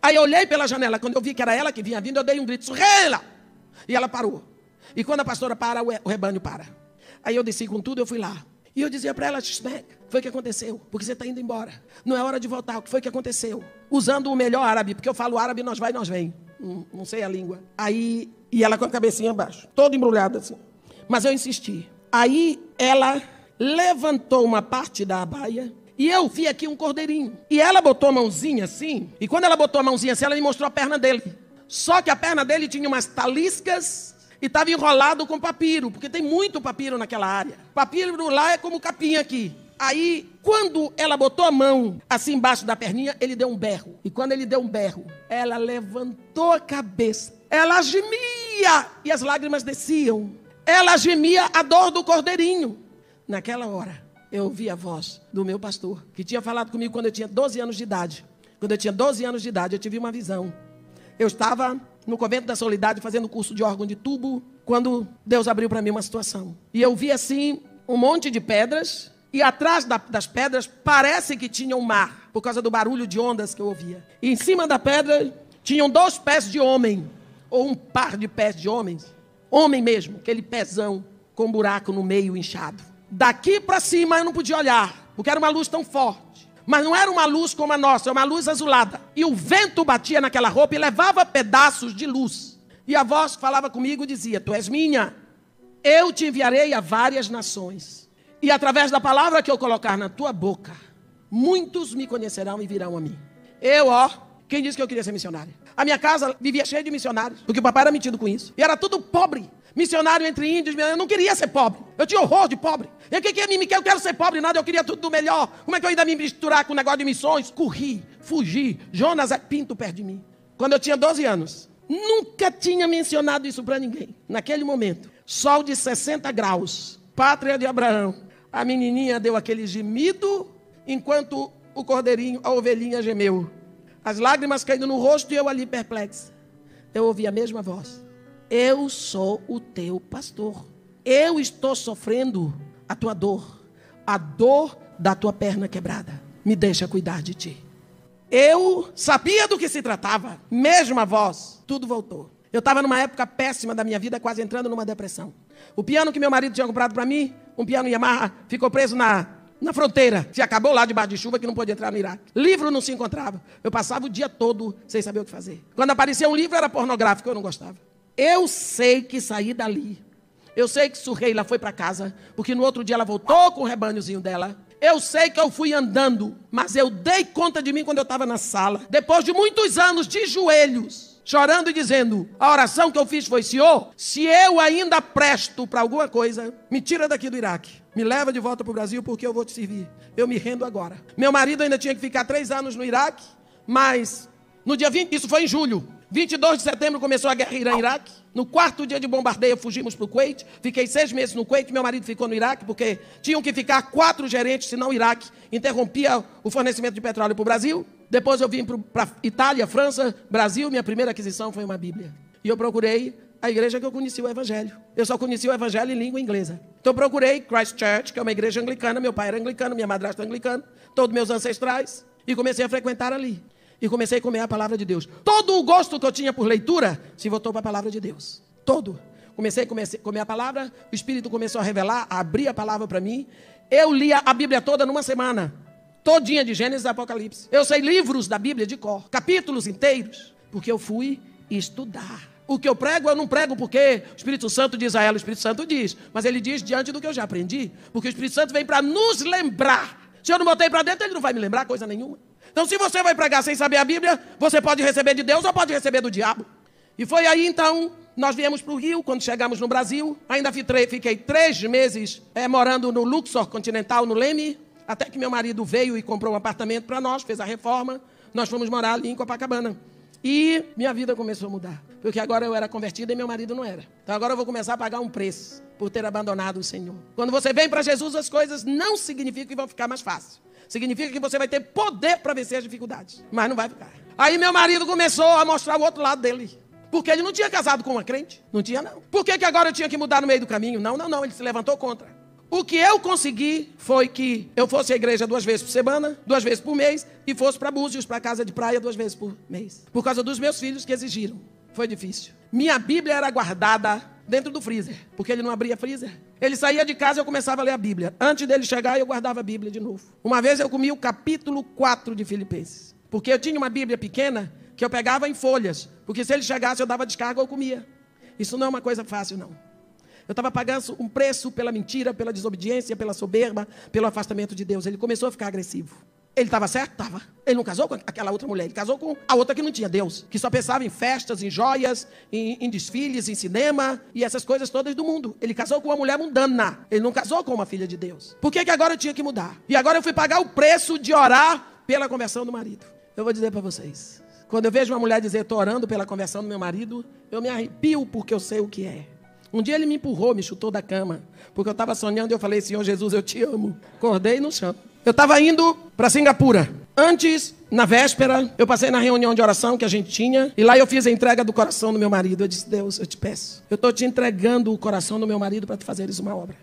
Aí eu olhei pela janela, quando eu vi que era ela que vinha vindo, eu dei um grito, Suheila! E ela parou. E quando a pastora para, o rebanho para. Aí eu desci com tudo, eu fui lá. E eu dizia para ela, Shmek, o que foi que aconteceu? Porque você está indo embora. Não é hora de voltar, o que foi que aconteceu? Usando o melhor árabe, porque eu falo árabe, nós vai e nós vem. Não sei a língua. Aí, e ela com a cabecinha abaixo, toda embrulhada assim. Mas eu insisti. Aí ela levantou uma parte da abaia e eu vi aqui um cordeirinho. E ela botou a mãozinha assim, e quando ela botou a mãozinha assim, ela me mostrou a perna dele. Só que a perna dele tinha umas taliscas e estava enrolado com papiro, porque tem muito papiro naquela área. Papiro lá é como capim aqui. Aí, quando ela botou a mão assim embaixo da perninha, ele deu um berro. E quando ele deu um berro, ela levantou a cabeça. Ela gemia e as lágrimas desciam. Ela gemia a dor do cordeirinho. Naquela hora, eu ouvi a voz do meu pastor, que tinha falado comigo quando eu tinha 12 anos de idade. Quando eu tinha 12 anos de idade, eu tive uma visão. Eu estava no Convento da Soledade fazendo curso de órgão de tubo, quando Deus abriu para mim uma situação. E eu vi assim um monte de pedras, e atrás das pedras parece que tinha um mar, por causa do barulho de ondas que eu ouvia. E em cima da pedra tinham 2 pés de homem, ou um par de pés de homens. Homem mesmo, aquele pezão com um buraco no meio inchado. Daqui para cima eu não podia olhar, porque era uma luz tão forte. Mas não era uma luz como a nossa, era uma luz azulada. E o vento batia naquela roupa e levava pedaços de luz. E a voz que falava comigo dizia, tu és minha, eu te enviarei a várias nações. E através da palavra que eu colocar na tua boca, muitos me conhecerão e virão a mim. Quem disse que eu queria ser missionário? A minha casa vivia cheia de missionários, porque o papai era metido com isso. E era tudo pobre. Missionário entre índios, eu não queria ser pobre. Eu tinha horror de pobre. E o que eu quero ser pobre nada, eu queria tudo do melhor. Como é que eu ainda me misturar com o negócio de missões? Corri, fugi. Jonas é pinto perto de mim. Quando eu tinha 12 anos, nunca tinha mencionado isso para ninguém. Naquele momento, sol de 60 graus, pátria de Abraão. A menininha deu aquele gemido, enquanto o cordeirinho, a ovelhinha gemeu. As lágrimas caindo no rosto e eu ali perplexa. Eu ouvi a mesma voz. Eu sou o teu pastor. Eu estou sofrendo a tua dor. A dor da tua perna quebrada. Me deixa cuidar de ti. Eu sabia do que se tratava. Mesma voz. Tudo voltou. Eu estava numa época péssima da minha vida, quase entrando numa depressão. O piano que meu marido tinha comprado para mim, um piano Yamaha, ficou preso na fronteira. Se acabou lá debaixo de chuva que não podia entrar no Iraque. Livro não se encontrava. Eu passava o dia todo sem saber o que fazer. Quando aparecia um livro era pornográfico, eu não gostava. Eu sei que saí dali. Eu sei que Suheila foi para casa, porque no outro dia ela voltou com o rebanhozinho dela. Eu sei que eu fui andando, mas eu dei conta de mim quando eu estava na sala. Depois de muitos anos de joelhos, chorando e dizendo, a oração que eu fiz foi, Senhor, se eu ainda presto para alguma coisa, me tira daqui do Iraque. Me leva de volta para o Brasil porque eu vou te servir. Eu me rendo agora. Meu marido ainda tinha que ficar 3 anos no Iraque, mas no dia 20, isso foi em julho. 22 de setembro começou a guerra Irã-Iraque. No 4º dia de bombardeio fugimos para o Kuwait. Fiquei 6 meses no Kuwait. Meu marido ficou no Iraque porque tinham que ficar 4 gerentes, senão o Iraque interrompia o fornecimento de petróleo para o Brasil. Depois eu vim para Itália, França, Brasil. Minha primeira aquisição foi uma Bíblia. E eu procurei a igreja que eu conheci o Evangelho. Eu só conheci o Evangelho em língua inglesa. Então eu procurei Christ Church, que é uma igreja anglicana. Meu pai era anglicano, minha madrasta anglicana. Todos meus ancestrais. E comecei a frequentar ali. E comecei a comer a palavra de Deus. Todo o gosto que eu tinha por leitura se voltou para a palavra de Deus. Todo. Comecei a comer a palavra, o Espírito começou a revelar, a abrir a palavra para mim. Eu lia a Bíblia toda numa semana. Todinha de Gênesis e Apocalipse. Eu sei livros da Bíblia de cor, capítulos inteiros, porque eu fui estudar. O que eu prego, eu não prego porque o Espírito Santo diz a ela, o Espírito Santo diz. Mas ele diz diante do que eu já aprendi. Porque o Espírito Santo vem para nos lembrar. Se eu não botei para dentro, ele não vai me lembrar coisa nenhuma. Então, se você vai pregar sem saber a Bíblia, você pode receber de Deus ou pode receber do diabo. E foi aí, então, nós viemos para o Rio, quando chegamos no Brasil. Ainda fiquei 3 meses morando no Luxor Continental, no Leme, até que meu marido veio e comprou um apartamento para nós, fez a reforma. Nós fomos morar ali em Copacabana. E minha vida começou a mudar. Porque agora eu era convertido e meu marido não era. Então agora eu vou começar a pagar um preço por ter abandonado o Senhor. Quando você vem para Jesus, as coisas não significam que vão ficar mais fáceis. Significa que você vai ter poder para vencer as dificuldades. Mas não vai ficar. Aí meu marido começou a mostrar o outro lado dele. Porque ele não tinha casado com uma crente. Não tinha, não. Por que agora eu tinha que mudar no meio do caminho? Não. Ele se levantou contra. O que eu consegui foi que eu fosse à igreja 2 vezes por semana, 2 vezes por mês, e fosse para Búzios, para a casa de praia 2 vezes por mês. Por causa dos meus filhos que exigiram. Foi difícil. Minha Bíblia era guardada dentro do freezer, porque ele não abria freezer. Ele saía de casa e eu começava a ler a Bíblia. Antes dele chegar, eu guardava a Bíblia de novo. Uma vez eu comi o capítulo 4 de Filipenses, porque eu tinha uma Bíblia pequena que eu pegava em folhas, porque se ele chegasse eu dava descarga ou eu comia. Isso não é uma coisa fácil, não. Eu estava pagando um preço pela mentira, pela desobediência, pela soberba, pelo afastamento de Deus. Ele começou a ficar agressivo. Ele estava certo? Estava. Ele não casou com aquela outra mulher. Ele casou com a outra que não tinha Deus. Que só pensava em festas, em joias, em desfiles, em cinema e essas coisas todas do mundo. Ele casou com uma mulher mundana. Ele não casou com uma filha de Deus. Por que agora eu tinha que mudar? E agora eu fui pagar o preço de orar pela conversão do marido. Eu vou dizer para vocês. Quando eu vejo uma mulher dizer, estou orando pela conversão do meu marido, eu me arrepio porque eu sei o que é. Um dia ele me empurrou, me chutou da cama, porque eu estava sonhando e eu falei, Senhor Jesus, eu te amo. Acordei no chão. Eu estava indo para Singapura. Antes, na véspera, eu passei na reunião de oração que a gente tinha, e lá eu fiz a entrega do coração do meu marido. Eu disse, Deus, eu te peço, eu estou te entregando o coração do meu marido para tu fazeres uma obra.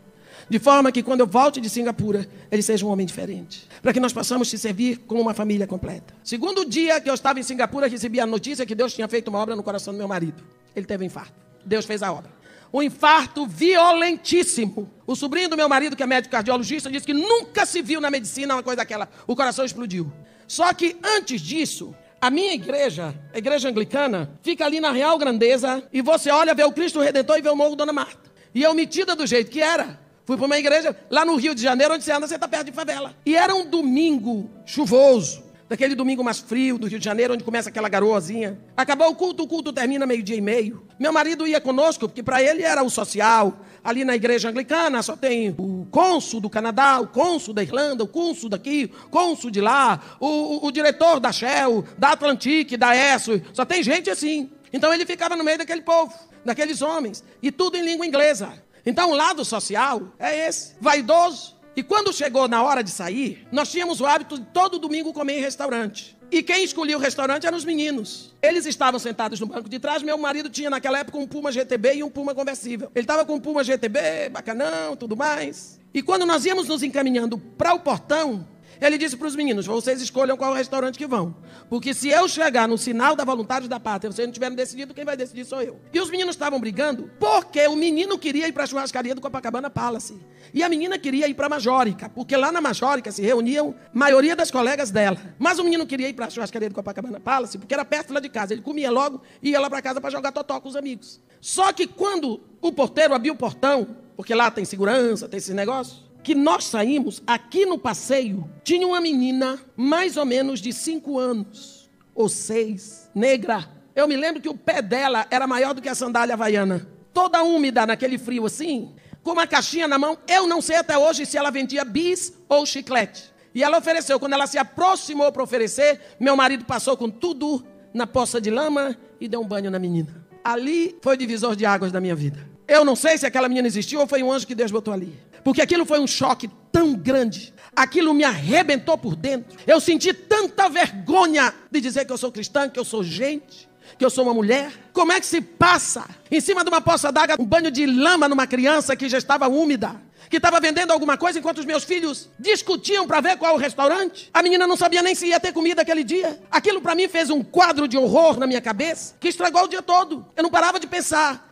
De forma que quando eu volte de Singapura, ele seja um homem diferente. Para que nós possamos te servir como uma família completa. Segundo dia que eu estava em Singapura, recebi a notícia que Deus tinha feito uma obra no coração do meu marido. Ele teve um infarto. Deus fez a obra. Um infarto violentíssimo. O sobrinho do meu marido, que é médico cardiologista, disse que nunca se viu na medicina uma coisa daquela. O coração explodiu. Só que antes disso, a minha igreja, a igreja anglicana, fica ali na Real Grandeza, e você olha, vê o Cristo Redentor e vê o Morro Dona Marta. E eu metida do jeito que era. Fui para uma igreja lá no Rio de Janeiro, onde você anda, você está perto de favela. E era um domingo chuvoso. Daquele domingo mais frio do Rio de Janeiro, onde começa aquela garoazinha. Acabou o culto termina 12:30. Meu marido ia conosco, porque para ele era o social. Ali na igreja anglicana só tem o cônsul do Canadá, o cônsul da Irlanda, o cônsul daqui, o cônsul de lá, o diretor da Shell, da Atlantic, da ESSO. Só tem gente assim. Então ele ficava no meio daquele povo, daqueles homens. E tudo em língua inglesa. Então o lado social é esse, vaidoso. E quando chegou na hora de sair, nós tínhamos o hábito de todo domingo comer em restaurante. E quem escolhia o restaurante eram os meninos. Eles estavam sentados no banco de trás. Meu marido tinha naquela época um Puma GTB e um Puma conversível. Ele estava com um Puma GTB, bacanão, tudo mais. E quando nós íamos nos encaminhando para o portão, ele disse para os meninos, vocês escolham qual restaurante que vão. Porque se eu chegar no sinal da Voluntários da Pátria, vocês não tiverem decidido, quem vai decidir sou eu. E os meninos estavam brigando porque o menino queria ir para a churrascaria do Copacabana Palace. E a menina queria ir para a Majórica, porque lá na Majórica se reuniam a maioria das colegas dela. Mas o menino queria ir para a churrascaria do Copacabana Palace, porque era perto lá de casa. Ele comia logo e ia lá para casa para jogar totó com os amigos. Só que quando o porteiro abriu o portão, porque lá tem segurança, tem esses negócios, que nós saímos, aqui no passeio, tinha uma menina mais ou menos de 5 anos, ou 6, negra. Eu me lembro que o pé dela era maior do que a sandália havaiana. Toda úmida naquele frio assim, com uma caixinha na mão. Eu não sei até hoje se ela vendia bis ou chiclete. E ela ofereceu. Quando ela se aproximou para oferecer, meu marido passou com tudo na poça de lama e deu um banho na menina. Ali foi o divisor de águas da minha vida. Eu não sei se aquela menina existiu ou foi um anjo que Deus botou ali. Porque aquilo foi um choque tão grande. Aquilo me arrebentou por dentro. Eu senti tanta vergonha de dizer que eu sou cristã, que eu sou gente. que eu sou uma mulher? Como é que se passa em cima de uma poça d'água um banho de lama numa criança que já estava úmida, que estava vendendo alguma coisa enquanto os meus filhos discutiam para ver qual o restaurante? A menina não sabia nem se ia ter comida aquele dia. Aquilo para mim fez um quadro de horror na minha cabeça, que estragou o dia todo. Eu não parava de pensar.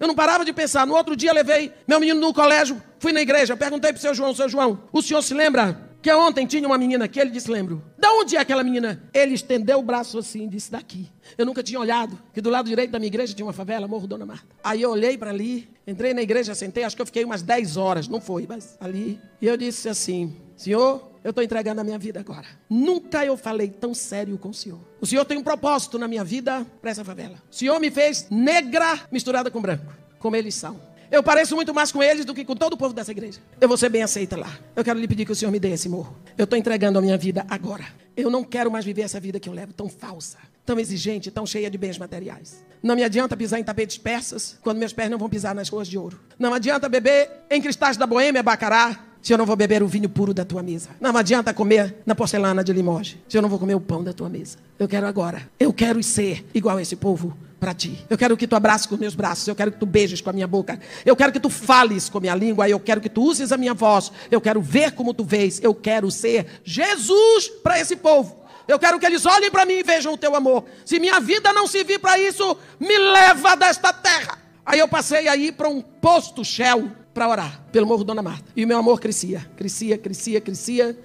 No outro dia levei meu menino no colégio, fui na igreja, perguntei para o seu João, o senhor se lembra que ontem tinha uma menina aqui? Ele disse, lembro. De onde é aquela menina? Ele estendeu o braço assim e disse, daqui. Eu nunca tinha olhado, que do lado direito da minha igreja tinha uma favela, Morro Dona Marta. Aí eu olhei para ali, entrei na igreja, sentei, acho que eu fiquei umas 10 horas, não foi, mas ali. E eu disse assim, Senhor, eu estou entregando a minha vida agora. Nunca eu falei tão sério com o Senhor. O Senhor tem um propósito na minha vida para essa favela. O Senhor me fez negra misturada com branco, como eles são. Eu pareço muito mais com eles do que com todo o povo dessa igreja. Eu vou ser bem aceita lá. Eu quero lhe pedir que o Senhor me dê esse morro. Eu estou entregando a minha vida agora. Eu não quero mais viver essa vida que eu levo, tão falsa, tão exigente, tão cheia de bens materiais. Não me adianta pisar em tapetes persas quando meus pés não vão pisar nas ruas de ouro. Não adianta beber em cristais da Boêmia, Bacará, se eu não vou beber o vinho puro da tua mesa. Não adianta comer na porcelana de Limoges, se eu não vou comer o pão da tua mesa. Eu quero agora. Eu quero ser igual a esse povo para ti. Eu quero que tu abraces com os meus braços. Eu quero que tu beijes com a minha boca. Eu quero que tu fales com a minha língua. Eu quero que tu uses a minha voz. Eu quero ver como tu vês. Eu quero ser Jesus para esse povo. Eu quero que eles olhem para mim e vejam o teu amor. Se minha vida não servir para isso, me leva desta terra. Aí eu passei a ir para um posto Shell para orar pelo Morro Dona Marta. E o meu amor crescia.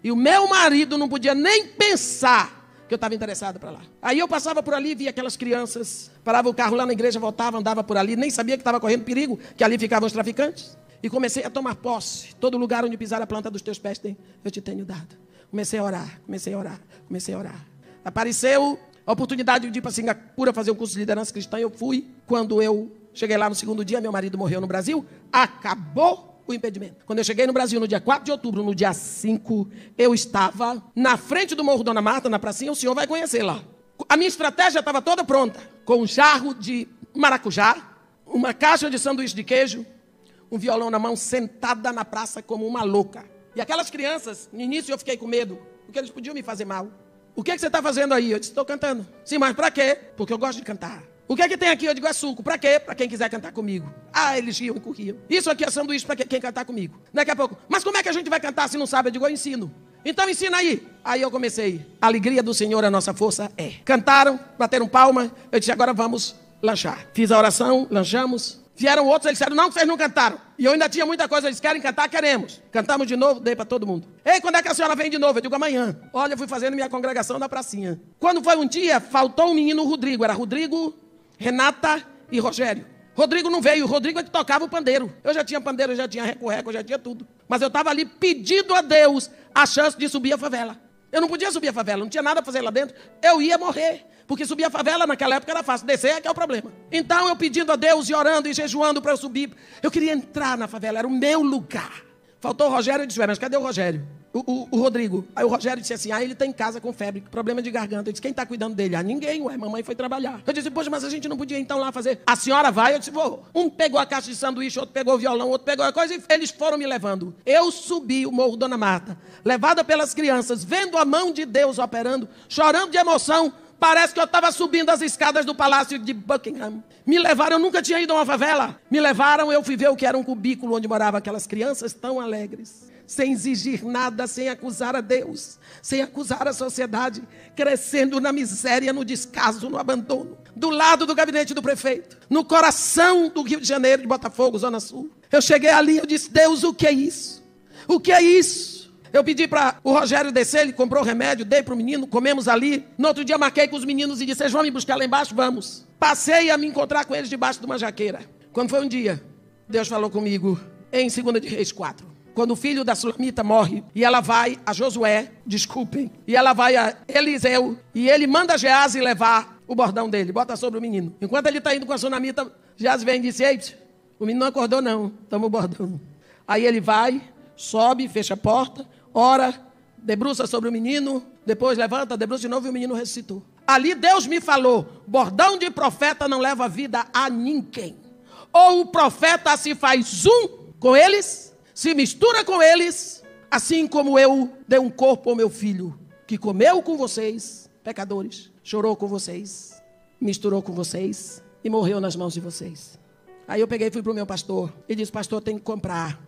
E o meu marido não podia nem pensar que eu estava interessado para lá. Aí eu passava por ali, via aquelas crianças, parava o carro lá na igreja, voltava, andava por ali, nem sabia que estava correndo perigo, que ali ficavam os traficantes. E comecei a tomar posse. Todo lugar onde pisar a planta dos teus pés, eu te tenho dado. Comecei a orar. Apareceu a oportunidade de ir para Singapura fazer um curso de liderança cristã. Eu fui. Quando eu cheguei lá no segundo dia, meu marido morreu no Brasil. Acabou o impedimento. Quando eu cheguei no Brasil no dia 4 de outubro, no dia 5, eu estava na frente do Morro Dona Marta, na pracinha, o senhor vai conhecer lá. A minha estratégia estava toda pronta, com um jarro de maracujá, uma caixa de sanduíche de queijo, um violão na mão, sentada na praça como uma louca. E aquelas crianças, no início eu fiquei com medo, porque eles podiam me fazer mal. O que você está fazendo aí? Eu disse, estou cantando. Sim, mas para quê? Porque eu gosto de cantar. O que é que tem aqui? Eu digo, é suco. Para quê? Para quem quiser cantar comigo. Ah, eles riam e corriam. Isso aqui é sanduíche para quem cantar comigo. Daqui a pouco, mas como é que a gente vai cantar se não sabe? Eu digo, eu ensino. Então ensina aí. Aí eu comecei. A alegria do Senhor, a nossa força é. Cantaram, bateram palma. Eu disse, agora vamos lanchar. Fiz a oração, lanchamos. Vieram outros, eles disseram, não, vocês não cantaram. E eu ainda tinha muita coisa, eles querem cantar, queremos. Cantamos de novo, dei para todo mundo. Ei, quando é que a senhora vem de novo? Eu digo, amanhã. Olha, eu fui fazendo minha congregação na pracinha. Quando foi um dia, faltou um menino, Rodrigo. Era Rodrigo, Renata e Rogério. Rodrigo não veio, o Rodrigo é que tocava o pandeiro. Eu já tinha pandeiro, eu já tinha reco-reco, eu já tinha tudo. Mas eu estava ali pedindo a Deus a chance de subir a favela. Eu não podia subir a favela, não tinha nada a fazer lá dentro. Eu ia morrer, porque subir a favela naquela época era fácil. Descer é que é o problema. Então eu pedindo a Deus e orando e jejuando para eu subir. Eu queria entrar na favela, era o meu lugar. Faltou o Rogério, eu disse, mas cadê o Rogério? O Rodrigo. Aí o Rogério disse assim, ele está em casa com febre, problema de garganta. Eu disse, quem está cuidando dele? Ninguém, mamãe foi trabalhar. Eu disse, poxa, mas a gente não podia então lá fazer. A senhora vai? Eu disse, vou. Um pegou a caixa de sanduíche, outro pegou o violão, outro pegou a coisa e eles foram me levando. Eu subi o Morro Dona Marta, levada pelas crianças, vendo a mão de Deus operando, chorando de emoção. Parece que eu estava subindo as escadas do Palácio de Buckingham. Me levaram, eu nunca tinha ido a uma favela. Me levaram, eu fui ver o que era um cubículo onde moravam aquelas crianças tão alegres. Sem exigir nada, sem acusar a Deus, sem acusar a sociedade, crescendo na miséria, no descaso, no abandono. Do lado do gabinete do prefeito, no coração do Rio de Janeiro, de Botafogo, Zona Sul. Eu cheguei ali, eu disse, Deus, o que é isso? O que é isso? Eu pedi para o Rogério descer, ele comprou remédio, dei para o menino, comemos ali. No outro dia marquei com os meninos e disse, vocês vão me buscar lá embaixo? Vamos. Passei a me encontrar com eles debaixo de uma jaqueira. Quando foi um dia, Deus falou comigo em 2 de Reis 4. Quando o filho da Sulamita morre, e ela vai a Josué, e ela vai a Eliseu, e ele manda Geazi levar o bordão dele, bota sobre o menino. Enquanto ele está indo com a Sunamita, Geazi vem e disse, ei, o menino não acordou não, toma o bordão. Aí ele vai, sobe, fecha a porta, ora, debruça sobre o menino, depois levanta, debruça de novo e o menino ressuscitou. Ali Deus me falou, bordão de profeta não leva vida a ninguém. Ou o profeta se faz um com eles, se mistura com eles, assim como eu dei um corpo ao meu filho, que comeu com vocês, pecadores, chorou com vocês misturou com vocês e morreu nas mãos de vocês. Aí eu peguei e fui para o meu pastor e disse: pastor, tem que comprar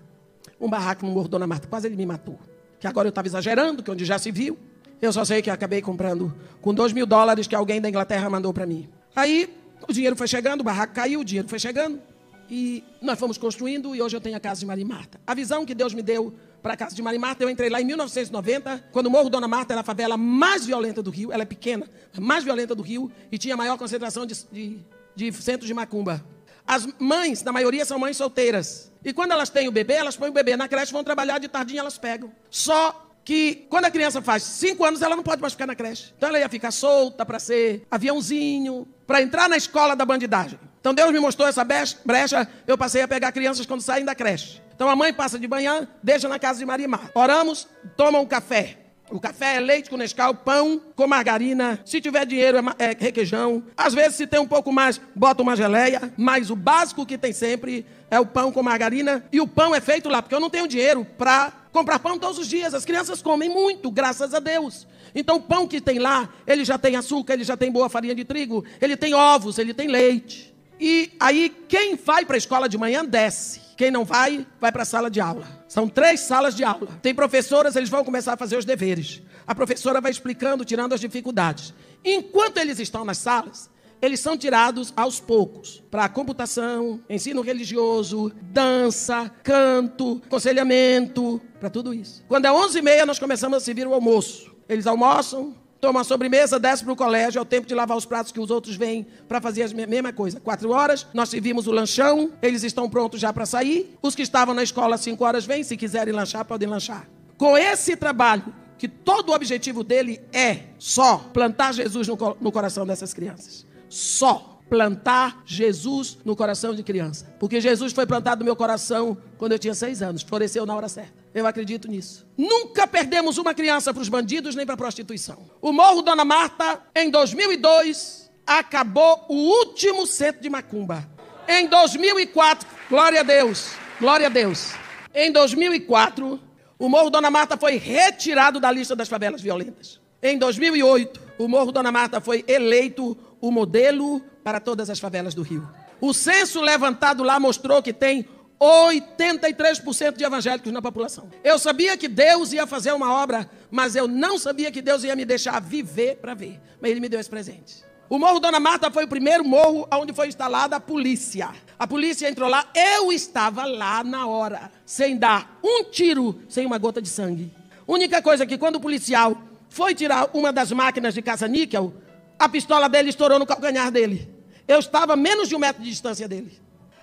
um barraco no Morro Dona Marta. Quase ele me matou. Que agora eu estava exagerando, que onde já se viu. Eu só sei que acabei comprando com $2.000 que alguém da Inglaterra mandou para mim. Aí o dinheiro foi chegando, o barraco caiu, o dinheiro foi chegando. E nós fomos construindo e hoje eu tenho a casa de Maria e Marta. A visão que Deus me deu para a casa de Maria e Marta, eu entrei lá em 1990, quando o Morro Dona Marta era a favela mais violenta do Rio. Ela é pequena, a mais violenta do Rio, e tinha a maior concentração de centros de macumba. As mães, na maioria, são mães solteiras. E quando elas têm o bebê, elas põem o bebê na creche, vão trabalhar, de tardinha elas pegam. Só que quando a criança faz 5 anos, ela não pode mais ficar na creche. Então ela ia ficar solta para ser aviãozinho, para entrar na escola da bandidagem. Então Deus me mostrou essa brecha, eu passei a pegar crianças quando saem da creche. Então a mãe passa de manhã, deixa na casa de Maria e Marta. Oramos, toma um café. O café é leite com Nescau, pão com margarina. Se tiver dinheiro, é requeijão. Às vezes, se tem um pouco mais, bota uma geleia. Mas o básico que tem sempre é o pão com margarina. E o pão é feito lá, porque eu não tenho dinheiro para comprar pão todos os dias. As crianças comem muito, graças a Deus. Então, o pão que tem lá, ele já tem açúcar, ele já tem boa farinha de trigo, ele tem ovos, ele tem leite. E aí, quem vai para a escola de manhã, desce. Quem não vai, vai para a sala de aula. São 3 salas de aula. Tem professoras, eles vão começar a fazer os deveres. A professora vai explicando, tirando as dificuldades. Enquanto eles estão nas salas, eles são tirados aos poucos para computação, ensino religioso, dança, canto, aconselhamento, para tudo isso. Quando é 11h30, nós começamos a servir o almoço. Eles almoçam, tomam a sobremesa, descem para o colégio, é o tempo de lavar os pratos que os outros vêm para fazer a mesma coisa. 4 horas, nós servimos o lanchão, eles estão prontos já para sair. Os que estavam na escola às 5 horas vêm, se quiserem lanchar, podem lanchar. Com esse trabalho, que todo o objetivo dele é só plantar Jesus no coração dessas crianças. Só plantar Jesus no coração de criança. Porque Jesus foi plantado no meu coração quando eu tinha 6 anos, floresceu na hora certa. Eu acredito nisso. Nunca perdemos uma criança para os bandidos nem para a prostituição. O Morro Dona Marta, em 2002, acabou o último centro de macumba. Em 2004, glória a Deus, glória a Deus. Em 2004, o Morro Dona Marta foi retirado da lista das favelas violentas. Em 2008, o Morro Dona Marta foi eleito o modelo para todas as favelas do Rio. O censo levantado lá mostrou que tem 83% de evangélicos na população. Eu sabia que Deus ia fazer uma obra, mas eu não sabia que Deus ia me deixar viver para ver. Mas Ele me deu esse presente. O Morro Dona Marta foi o primeiro morro onde foi instalada a polícia. A polícia entrou lá, eu estava lá na hora, sem dar um tiro, sem uma gota de sangue. Única coisa que quando o policial foi tirar uma das máquinas de caça-níquel, a pistola dele estourou no calcanhar dele. Eu estava a menos de 1 metro de distância dele.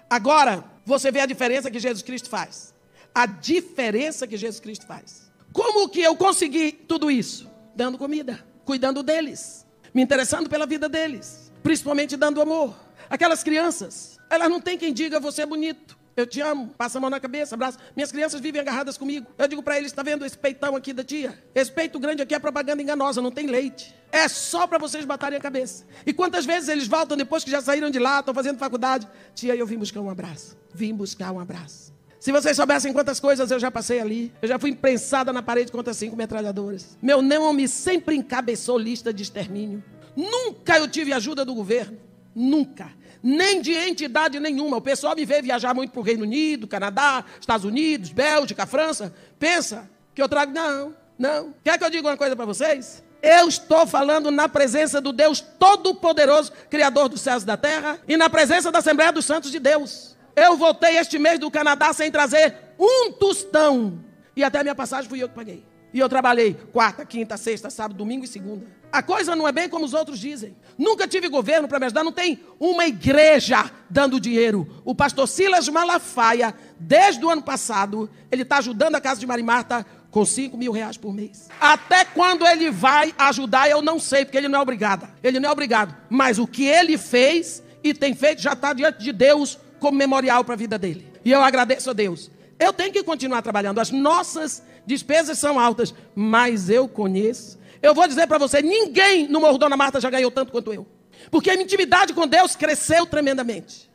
Agora, você vê a diferença que Jesus Cristo faz. A diferença que Jesus Cristo faz. Como que eu consegui tudo isso? Dando comida, cuidando deles, me interessando pela vida deles, principalmente dando amor. Aquelas crianças, elas não têm quem diga você é bonito, eu te amo, passa a mão na cabeça, abraça. Minhas crianças vivem agarradas comigo. Eu digo para eles, está vendo esse peitão aqui da tia? Esse peito grande aqui é propaganda enganosa, não tem leite. É só para vocês baterem a cabeça. E quantas vezes eles voltam depois que já saíram de lá, estão fazendo faculdade? Tia, eu vim buscar um abraço. Vim buscar um abraço. Se vocês soubessem quantas coisas eu já passei ali. Eu já fui imprensada na parede contra 5 metralhadoras. Meu nome sempre encabeçou lista de extermínio. Nunca eu tive ajuda do governo. Nunca. Nem de entidade nenhuma. O pessoal me vê viajar muito para o Reino Unido, Canadá, Estados Unidos, Bélgica, França. Pensa que eu trago... Não. Quer que eu diga uma coisa para vocês? Eu estou falando na presença do Deus Todo-Poderoso, Criador dos céus e da terra, e na presença da Assembleia dos Santos de Deus. Eu voltei este mês do Canadá sem trazer um tostão. E até a minha passagem fui eu que paguei. E eu trabalhei 4ª, 5ª, 6ª, sábado, domingo e segunda. A coisa não é bem como os outros dizem. Nunca tive governo para me ajudar. Não tem uma igreja dando dinheiro. O pastor Silas Malafaia, desde o ano passado, ele está ajudando a casa de Maria e Marta com R$5.000 por mês. Até quando ele vai ajudar, eu não sei, porque ele não é obrigado. Ele não é obrigado. Mas o que ele fez e tem feito já está diante de Deus como memorial para a vida dele. E eu agradeço a Deus. Eu tenho que continuar trabalhando. As nossas despesas são altas, mas eu conheço. Eu vou dizer para você, ninguém no Morro Dona Marta já ganhou tanto quanto eu. Porque a minha intimidade com Deus cresceu tremendamente.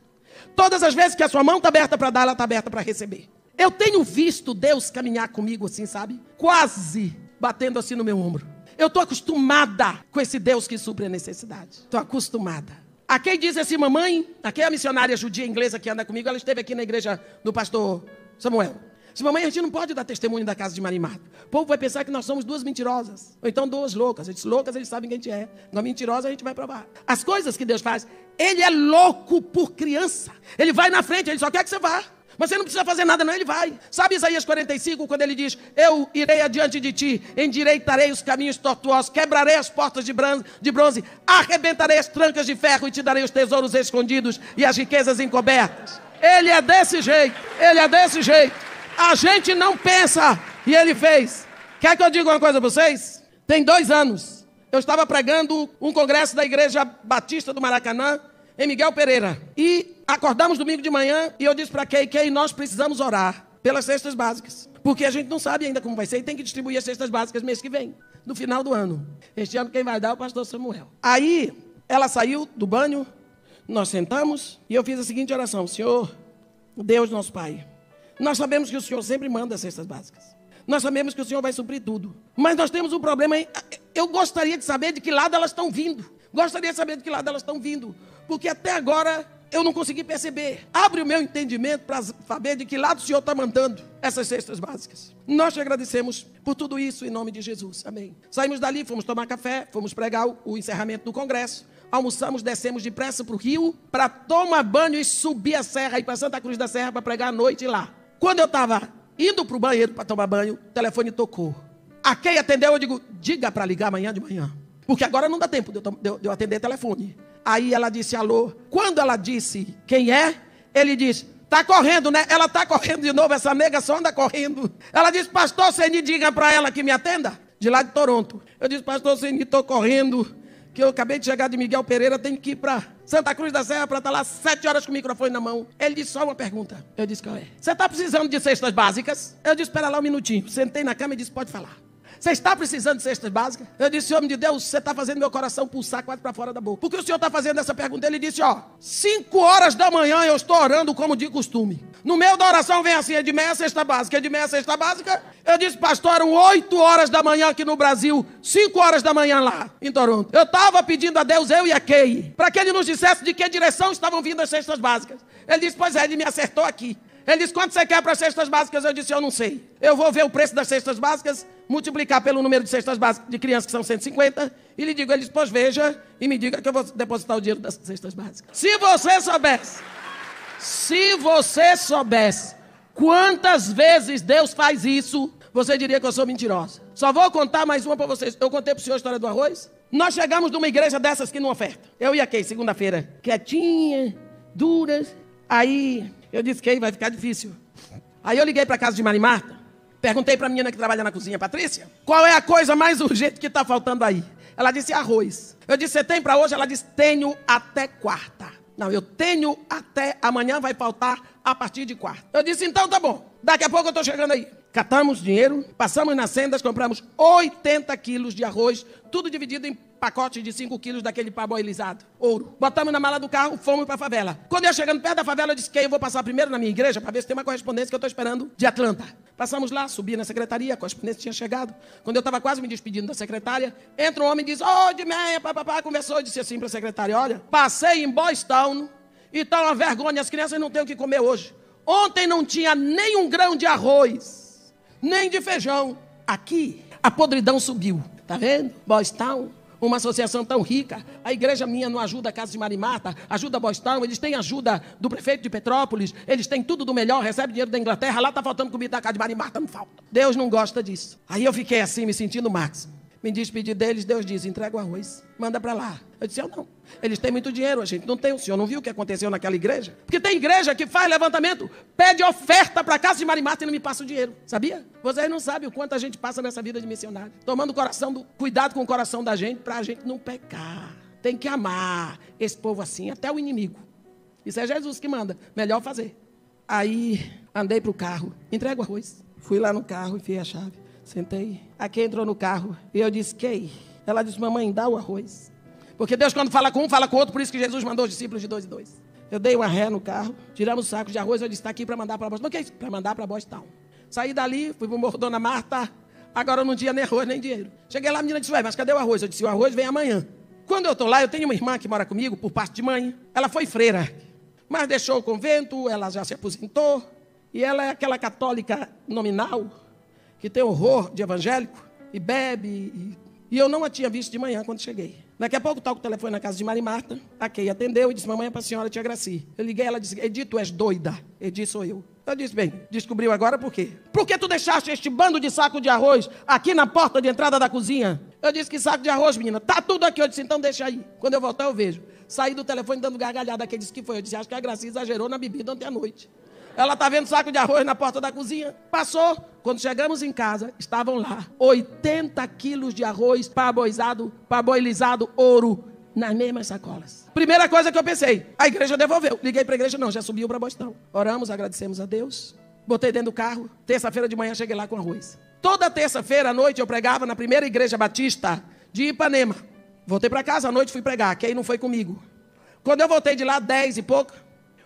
Todas as vezes que a sua mão está aberta para dar, ela está aberta para receber. Eu tenho visto Deus caminhar comigo assim, sabe? Quase batendo assim no meu ombro. Eu estou acostumada com esse Deus que supre a necessidade. Estou acostumada. A quem disse assim, mamãe, a quem é a missionária judia inglesa que anda comigo, ela esteve aqui na igreja do pastor Samuel. Disse, mamãe, a gente não pode dar testemunho da casa de Maria. O povo vai pensar que nós somos duas mentirosas, ou então duas loucas. A gente loucas, eles sabem quem a gente é. Uma mentirosa, a gente vai provar. As coisas que Deus faz, Ele é louco por criança. Ele vai na frente, Ele só quer que você vá. Mas você não precisa fazer nada, não, Ele vai. Sabe Isaías 45, quando Ele diz, eu irei adiante de ti, endireitarei os caminhos tortuosos, quebrarei as portas de bronze, arrebentarei as trancas de ferro e te darei os tesouros escondidos e as riquezas encobertas. Ele é desse jeito, Ele é desse jeito. A gente não pensa, e Ele fez. Quer que eu diga uma coisa para vocês? Tem 2 anos, eu estava pregando um congresso da Igreja Batista do Maracanã, em Miguel Pereira. E acordamos domingo de manhã e eu disse para Kei, nós precisamos orar pelas cestas básicas. Porque a gente não sabe ainda como vai ser e tem que distribuir as cestas básicas mês que vem, no final do ano. Este ano quem vai dar é o pastor Samuel. Aí ela saiu do banho, nós sentamos e eu fiz a seguinte oração. Senhor, Deus nosso Pai, nós sabemos que o Senhor sempre manda as cestas básicas. Nós sabemos que o Senhor vai suprir tudo. Mas nós temos um problema. Eu gostaria de saber de que lado elas estão vindo. Gostaria de saber de que lado elas estão vindo. Porque até agora eu não consegui perceber. Abre o meu entendimento para saber de que lado o Senhor está mandando essas cestas básicas. Nós te agradecemos por tudo isso em nome de Jesus. Amém. Saímos dali, fomos tomar café, fomos pregar o encerramento do congresso. Almoçamos, descemos depressa para o Rio para tomar banho e subir a serra, ir para Santa Cruz da Serra para pregar à noite lá. Quando eu estava indo para o banheiro para tomar banho, o telefone tocou. A quem atendeu, eu digo, diga para ligar amanhã de manhã. Porque agora não dá tempo de eu atender telefone. Aí ela disse alô. Quando ela disse quem é, ele disse, tá correndo, né? Ela tá correndo de novo, essa nega só anda correndo. Ela disse, pastor Ceni, diga para ela que me atenda. De lá de Toronto. Eu disse, pastor Ceni, estou correndo, que eu acabei de chegar de Miguel Pereira, tenho que ir para Santa Cruz da Serra para estar lá 7 horas com o microfone na mão. Ele disse só uma pergunta. Eu disse, qual é? Você está precisando de cestas básicas? Eu disse, espera lá um minutinho. Sentei na cama e disse, pode falar. Você está precisando de cestas básicas? Eu disse, homem de Deus, você está fazendo meu coração pulsar quase para fora da boca. Por que o senhor está fazendo essa pergunta? Ele disse, 5 horas da manhã eu estou orando como de costume. No meio da oração vem assim, é de meia cesta básica, é de meia cesta básica. Eu disse, pastor, eram 8 horas da manhã aqui no Brasil, 5 horas da manhã lá em Toronto. Eu estava pedindo a Deus, eu e a Kay, para que Ele nos dissesse de que direção estavam vindo as cestas básicas. Ele disse, pois é, Ele me acertou aqui. Ele disse, quanto você quer para as cestas básicas? Eu disse, eu não sei. Eu vou ver o preço das cestas básicas, multiplicar pelo número de cestas básicas de crianças que são 150, e lhe digo, ele disse, pois veja, e me diga que eu vou depositar o dinheiro das cestas básicas. Se você soubesse quantas vezes Deus faz isso, você diria que eu sou mentirosa. Só vou contar mais uma para vocês. Eu contei para o senhor a história do arroz. Nós chegamos numa igreja dessas que não oferta. Eu e a Kay, segunda-feira, quietinha, duras. Aí eu disse, Kay, vai ficar difícil. Aí eu liguei para a casa de Maria Marta, perguntei para a menina que trabalha na cozinha, Patrícia, qual é a coisa mais urgente que está faltando aí? Ela disse, arroz. Eu disse, você tem para hoje? Ela disse, tenho até quarta. Não, eu tenho até amanhã, vai faltar a partir de quarta. Eu disse, então tá bom, daqui a pouco eu estou chegando aí. Catamos dinheiro, passamos nas sendas, compramos 80 quilos de arroz, tudo dividido em pacotes de 5 quilos daquele parboilizado, ouro. Botamos na mala do carro, fomos para a favela. Quando eu ia chegando perto da favela, eu disse que eu vou passar primeiro na minha igreja para ver se tem uma correspondência que eu estou esperando de Atlanta. Passamos lá, subi na secretaria, a correspondência tinha chegado. Quando eu estava quase me despedindo da secretária, entra um homem e diz, de meia, papapá, conversou e disse assim para a secretária, olha, passei em Boys Town e está uma vergonha, as crianças não têm o que comer hoje. Ontem não tinha nem um grão de arroz, nem de feijão. Aqui, a podridão subiu. Tá vendo? Boys Town, uma associação tão rica. A igreja minha não ajuda a Casa de Maria Marta, ajuda a Boys Town, eles têm ajuda do prefeito de Petrópolis, eles têm tudo do melhor, recebe dinheiro da Inglaterra, lá tá faltando comida da Casa de Maria Marta, não falta. Deus não gosta disso. Aí eu fiquei assim, me sentindo máximo. Me despedi deles, Deus disse, entrega o arroz, manda para lá. Eu disse, eu não. Eles têm muito dinheiro, a gente não tem. O senhor não viu o que aconteceu naquela igreja? Porque tem igreja que faz levantamento, pede oferta para a Casa de Maria Marta e não me passa o dinheiro. Sabia? Vocês não sabem o quanto a gente passa nessa vida de missionário. Tomando cuidado com o coração da gente para a gente não pecar. Tem que amar esse povo assim, até o inimigo. Isso é Jesus que manda. Melhor fazer. Aí, andei para o carro, entrego o arroz. Fui lá no carro, enfiei a chave. Sentei. Aqui entrou no carro. E eu disse, Kay. Ela disse, mamãe, dá o arroz. Porque Deus quando fala com um, fala com o outro. Por isso que Jesus mandou os discípulos de 2 em 2. Eu dei uma ré no carro. Tiramos o saco de arroz. Eu disse, está aqui para mandar para Boys Town. Não, que é isso? Para mandar para Boys Town. Saí dali, fui para o Morro Dona Marta. Agora eu não tinha nem arroz, nem dinheiro. Cheguei lá, a menina disse, ué, mas cadê o arroz? Eu disse, o arroz vem amanhã. Quando eu estou lá, eu tenho uma irmã que mora comigo, por parte de mãe. Ela foi freira, mas deixou o convento, ela já se aposentou. E ela é aquela católica nominal, que tem horror de evangélico, e bebe. E eu não a tinha visto de manhã quando cheguei. Daqui a pouco toco o telefone na casa de Maria Marta. A Kay atendeu e disse: mamãe, é para a senhora, tia Graci. Eu liguei, ela disse: Edith, tu és doida. Edith, sou eu. Eu disse: bem, descobriu agora por quê? Por que tu deixaste este bando de saco de arroz aqui na porta de entrada da cozinha? Eu disse: que saco de arroz, menina? Tá tudo aqui. Eu disse: então deixa aí. Quando eu voltar eu vejo. Saí do telefone dando gargalhada. A Kay disse: que foi? Eu disse: acho que a Graci exagerou na bebida ontem à noite. Ela está vendo saco de arroz na porta da cozinha. Passou. Quando chegamos em casa, estavam lá 80 quilos de arroz parboilizado, ouro, nas mesmas sacolas. Primeira coisa que eu pensei, a igreja devolveu. Liguei para a igreja, não, já subiu para Bostão. Oramos, agradecemos a Deus. Botei dentro do carro. Terça-feira de manhã cheguei lá com arroz. Toda terça-feira à noite eu pregava na primeira igreja batista de Ipanema. Voltei para casa à noite, fui pregar. Quem não foi comigo? Quando eu voltei de lá, 10 e pouco,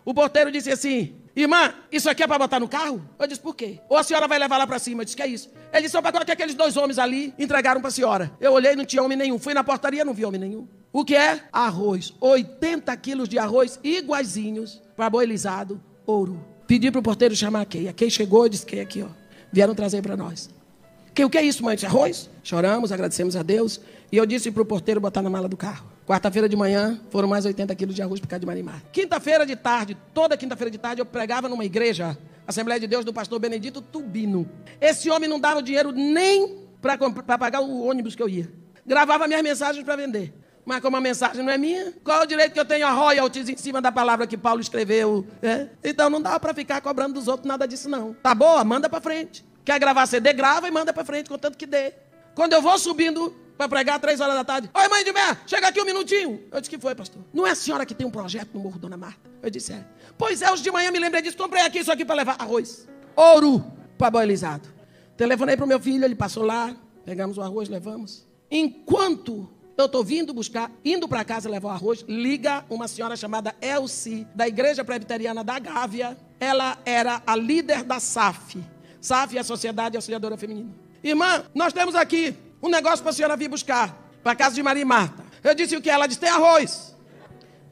o porteiro disse assim: irmã, isso aqui é para botar no carro? Eu disse: por quê? Ou a senhora vai levar lá para cima? Eu disse: que é isso? Ele disse: para que aqueles 2 homens ali entregaram para a senhora. Eu olhei, não tinha homem nenhum. Fui na portaria, não vi homem nenhum. O que é? Arroz. 80 quilos de arroz iguaizinhos, parboilizado, ouro. Pedi para o porteiro chamar a Kay. A Kay chegou e disse: Kay, aqui, ó. Vieram trazer para nós. Kay, o que é isso, mãe? Eu disse: arroz? Choramos, agradecemos a Deus. E eu disse para o porteiro botar na mala do carro. Quarta-feira de manhã, foram mais 80 quilos de arroz por causa de Maria Marta. Quinta-feira de tarde, toda quinta-feira de tarde, eu pregava numa igreja, Assembleia de Deus, do pastor Benedito Tubino. Esse homem não dava dinheiro nem para pagar o ônibus que eu ia. Gravava minhas mensagens para vender. Mas como a mensagem não é minha, qual é o direito que eu tenho a royalties em cima da palavra que Paulo escreveu? Então não dá para ficar cobrando dos outros nada disso não. Tá boa? Manda para frente. Quer gravar CD? Grava e manda para frente, contanto que dê. Quando eu vou subindo para pregar 3 horas da tarde: oi, mãe de Bé, chega aqui um minutinho. Eu disse: que foi, pastor? Não é a senhora que tem um projeto no Morro Dona Marta? Eu disse: é. Pois é, hoje de manhã me lembrei disso, comprei aqui isso aqui para levar arroz. Ouro parboilizado. Telefonei para o meu filho, ele passou lá, pegamos o arroz, levamos. Enquanto eu estou vindo buscar, indo para casa levar o arroz, liga uma senhora chamada Elci, da Igreja Presbiteriana da Gávea. Ela era a líder da SAF. SAF é a Sociedade Auxiliadora Feminina. Irmã, nós temos aqui um negócio para a senhora vir buscar, para a casa de Maria Marta. Eu disse: o que? Ela disse: tem arroz.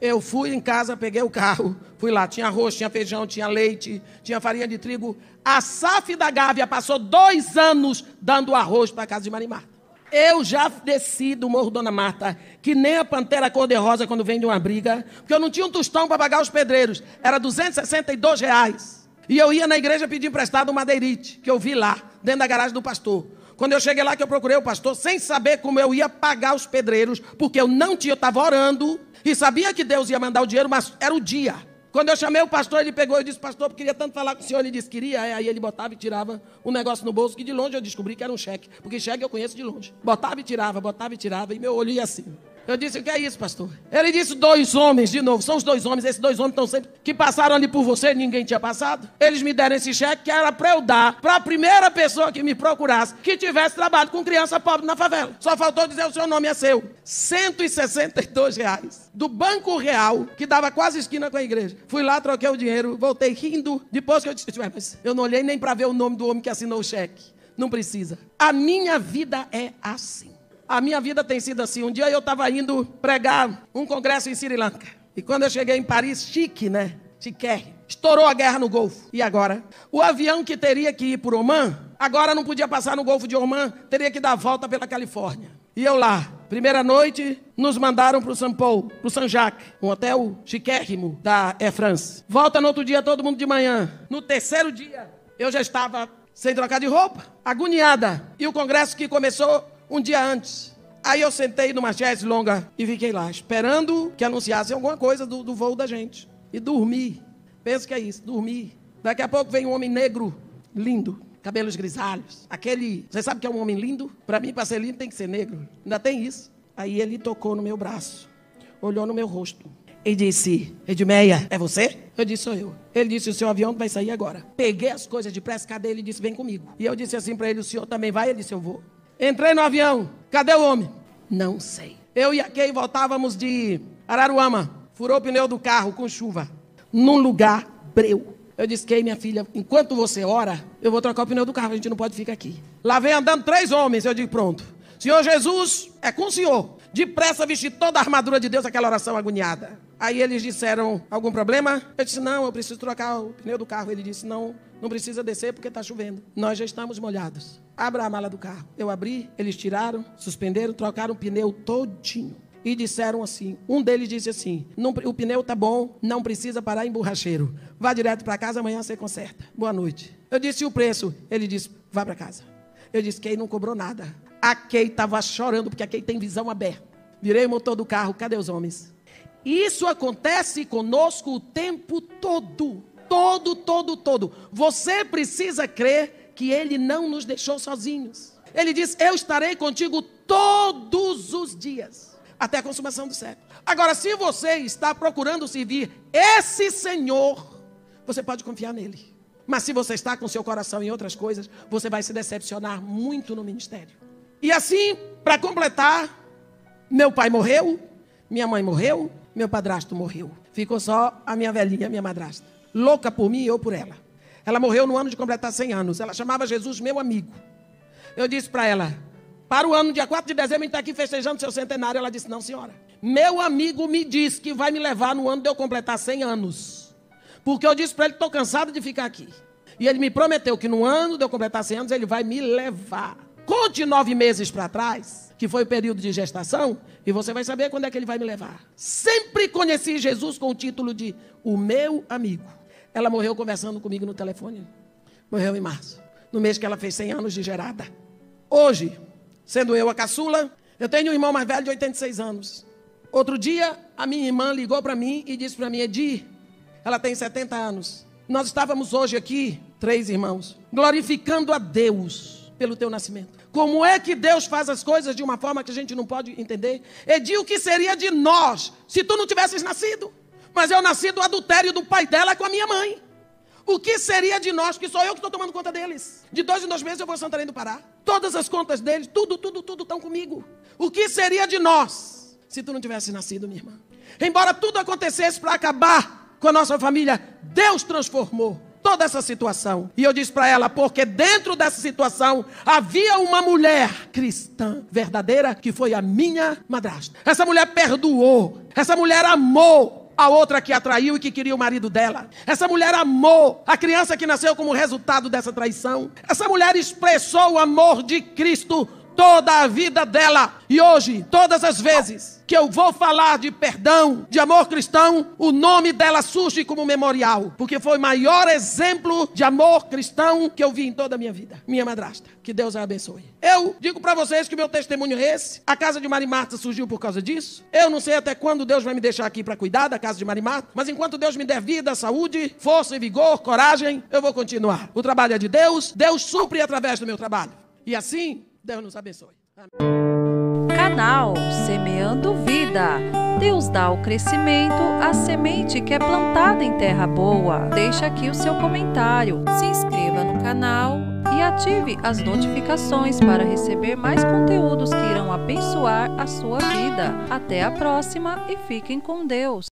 Eu fui em casa, peguei o carro, fui lá, tinha arroz, tinha feijão, tinha leite, tinha farinha de trigo. A SAF da Gávea passou 2 anos dando arroz para a casa de Maria Marta. Eu já desci do Morro Dona Marta, que nem a pantera cor-de-rosa quando vem de uma briga, porque eu não tinha um tostão para pagar os pedreiros, era R$262. E eu ia na igreja pedir emprestado um madeirite, que eu vi lá, dentro da garagem do pastor. Quando eu cheguei lá, que eu procurei o pastor, sem saber como eu ia pagar os pedreiros, porque eu não tinha, eu estava orando, e sabia que Deus ia mandar o dinheiro, mas era o dia. Quando eu chamei o pastor, ele pegou e disse: pastor, eu queria tanto falar com o senhor. Ele disse: queria. Aí ele botava e tirava um negócio no bolso, que de longe eu descobri que era um cheque, porque cheque eu conheço de longe. Botava e tirava, e meu olho ia assim. Eu disse: o que é isso, pastor? Ele disse: 2 homens, de novo, são os 2 homens, esses 2 homens estão sempre, que passaram ali por você, ninguém tinha passado. Eles me deram esse cheque, que era para eu dar para a primeira pessoa que me procurasse, que tivesse trabalho com criança pobre na favela. Só faltou dizer: o seu nome é seu. R$162, do Banco Real, que dava quase esquina com a igreja. Fui lá, troquei o dinheiro, voltei rindo. Depois que eu disse: mas eu não olhei nem para ver o nome do homem que assinou o cheque. Não precisa. A minha vida é assim. A minha vida tem sido assim. Um dia eu estava indo pregar um congresso em Sri Lanka. E quando eu cheguei em Paris, chique, né? Chiquérrimo. Estourou a guerra no Golfo. E agora? O avião que teria que ir por Oman, agora não podia passar no Golfo de Oman, teria que dar a volta pela Califórnia. E eu lá, primeira noite, nos mandaram para o São Paulo, para o Saint-Jacques, um hotel chiquérrimo da Air France. Volta no outro dia, todo mundo de manhã. No terceiro dia, eu já estava sem trocar de roupa, agoniada. E o congresso que começou um dia antes. Aí eu sentei numa chaise longa e fiquei lá, esperando que anunciassem alguma coisa do voo da gente. E dormi. Penso que é isso, dormi. Daqui a pouco vem um homem negro, lindo, cabelos grisalhos. Aquele, você sabe que é um homem lindo? Para mim, para ser lindo, tem que ser negro. Ainda tem isso. Aí ele tocou no meu braço, olhou no meu rosto e disse: Edmeia, é você? Eu disse: sou eu. Ele disse: o seu avião vai sair agora. Peguei as coisas depressa, cadê ele? Ele disse: vem comigo. E eu disse assim para ele: o senhor também vai? Ele disse: eu vou. Entrei no avião. Cadê o homem? Não sei. Eu e a Kay voltávamos de Araruama. Furou o pneu do carro com chuva. Num lugar breu. Eu disse: Kay, minha filha, enquanto você ora, eu vou trocar o pneu do carro. A gente não pode ficar aqui. Lá vem andando 3 homens. Eu digo: pronto. Senhor Jesus, é com o senhor. depressa vesti toda a armadura de Deus, aquela oração agoniada. Aí eles disseram, algum problema? Eu disse, não, eu preciso trocar o pneu do carro. Ele disse, não precisa descer porque está chovendo. Nós já estamos molhados. Abra a mala do carro. Eu abri, eles tiraram, suspenderam, trocaram o pneu todinho. E disseram assim, um deles disse assim, o pneu tá bom, não precisa parar em borracheiro. Vá direto para casa, amanhã você conserta. Boa noite. Eu disse, o preço? Ele disse, vá para casa. Eu disse, Kay não cobrou nada. A Kay estava chorando, porque a Kay tem visão aberta. Virei o motor do carro, cadê os homens? Isso acontece conosco o tempo todo. Todo. Você precisa crer que Ele não nos deixou sozinhos. Ele diz, eu estarei contigo todos os dias, até a consumação do século. Agora, se você está procurando servir esse Senhor, você pode confiar nele. Mas se você está com seu coração em outras coisas, você vai se decepcionar muito no ministério. E assim, para completar, meu pai morreu, minha mãe morreu, meu padrasto morreu. Ficou só a minha velhinha, minha madrasta. Louca por mim e eu por ela. Ela morreu no ano de completar 100 anos. Ela chamava Jesus meu amigo. Eu disse para ela, para o ano, dia 4 de dezembro, a gente está aqui festejando seu centenário. Ela disse, não senhora. Meu amigo me disse que vai me levar no ano de eu completar 100 anos. Porque eu disse para ele que estou cansado de ficar aqui. E ele me prometeu que no ano de eu completar 100 anos, ele vai me levar. Conte 9 meses para trás, que foi o período de gestação, e você vai saber quando é que ele vai me levar. Sempre conheci Jesus com o título de o meu amigo. Ela morreu conversando comigo no telefone. Morreu em março, no mês que ela fez 100 anos de gerada. Hoje, sendo eu a caçula, eu tenho um irmão mais velho de 86 anos. Outro dia, a minha irmã ligou para mim e disse para mim, Edi, ela tem 70 anos. Nós estávamos hoje aqui, 3 irmãos, glorificando a Deus pelo teu nascimento. Como é que Deus faz as coisas de uma forma que a gente não pode entender? Edi, o que seria de nós se tu não tivesses nascido? Mas eu nasci do adultério do pai dela com a minha mãe. O que seria de nós, que sou eu que estou tomando conta deles? De 2 em 2 meses eu vou a Santarém do Pará. Todas as contas deles, tudo estão comigo. O que seria de nós se tu não tivesse nascido, minha irmã? Embora tudo acontecesse para acabar com a nossa família, Deus transformou toda essa situação. E eu disse para ela, porque dentro dessa situação havia uma mulher cristã verdadeira, que foi a minha madrasta. Essa mulher perdoou, essa mulher amou a outra que a traiu e que queria o marido dela. Essa mulher amou a criança que nasceu como resultado dessa traição. Essa mulher expressou o amor de Cristo toda a vida dela. E hoje, todas as vezes que eu vou falar de perdão, de amor cristão, o nome dela surge como memorial, porque foi o maior exemplo de amor cristão que eu vi em toda a minha vida. Minha madrasta, que Deus a abençoe. Eu digo para vocês que o meu testemunho é esse. A casa de Marimarta surgiu por causa disso. Eu não sei até quando Deus vai me deixar aqui para cuidar da casa de Marimarta, mas enquanto Deus me der vida, saúde, força e vigor, coragem, eu vou continuar. O trabalho é de Deus, Deus supre através do meu trabalho. E assim, Deus nos abençoe. Amém. Canal Semeando Vida. Deus dá o crescimento à semente que é plantada em terra boa. Deixa aqui o seu comentário, se inscreva no canal e ative as notificações para receber mais conteúdos que irão abençoar a sua vida. Até a próxima e fiquem com Deus.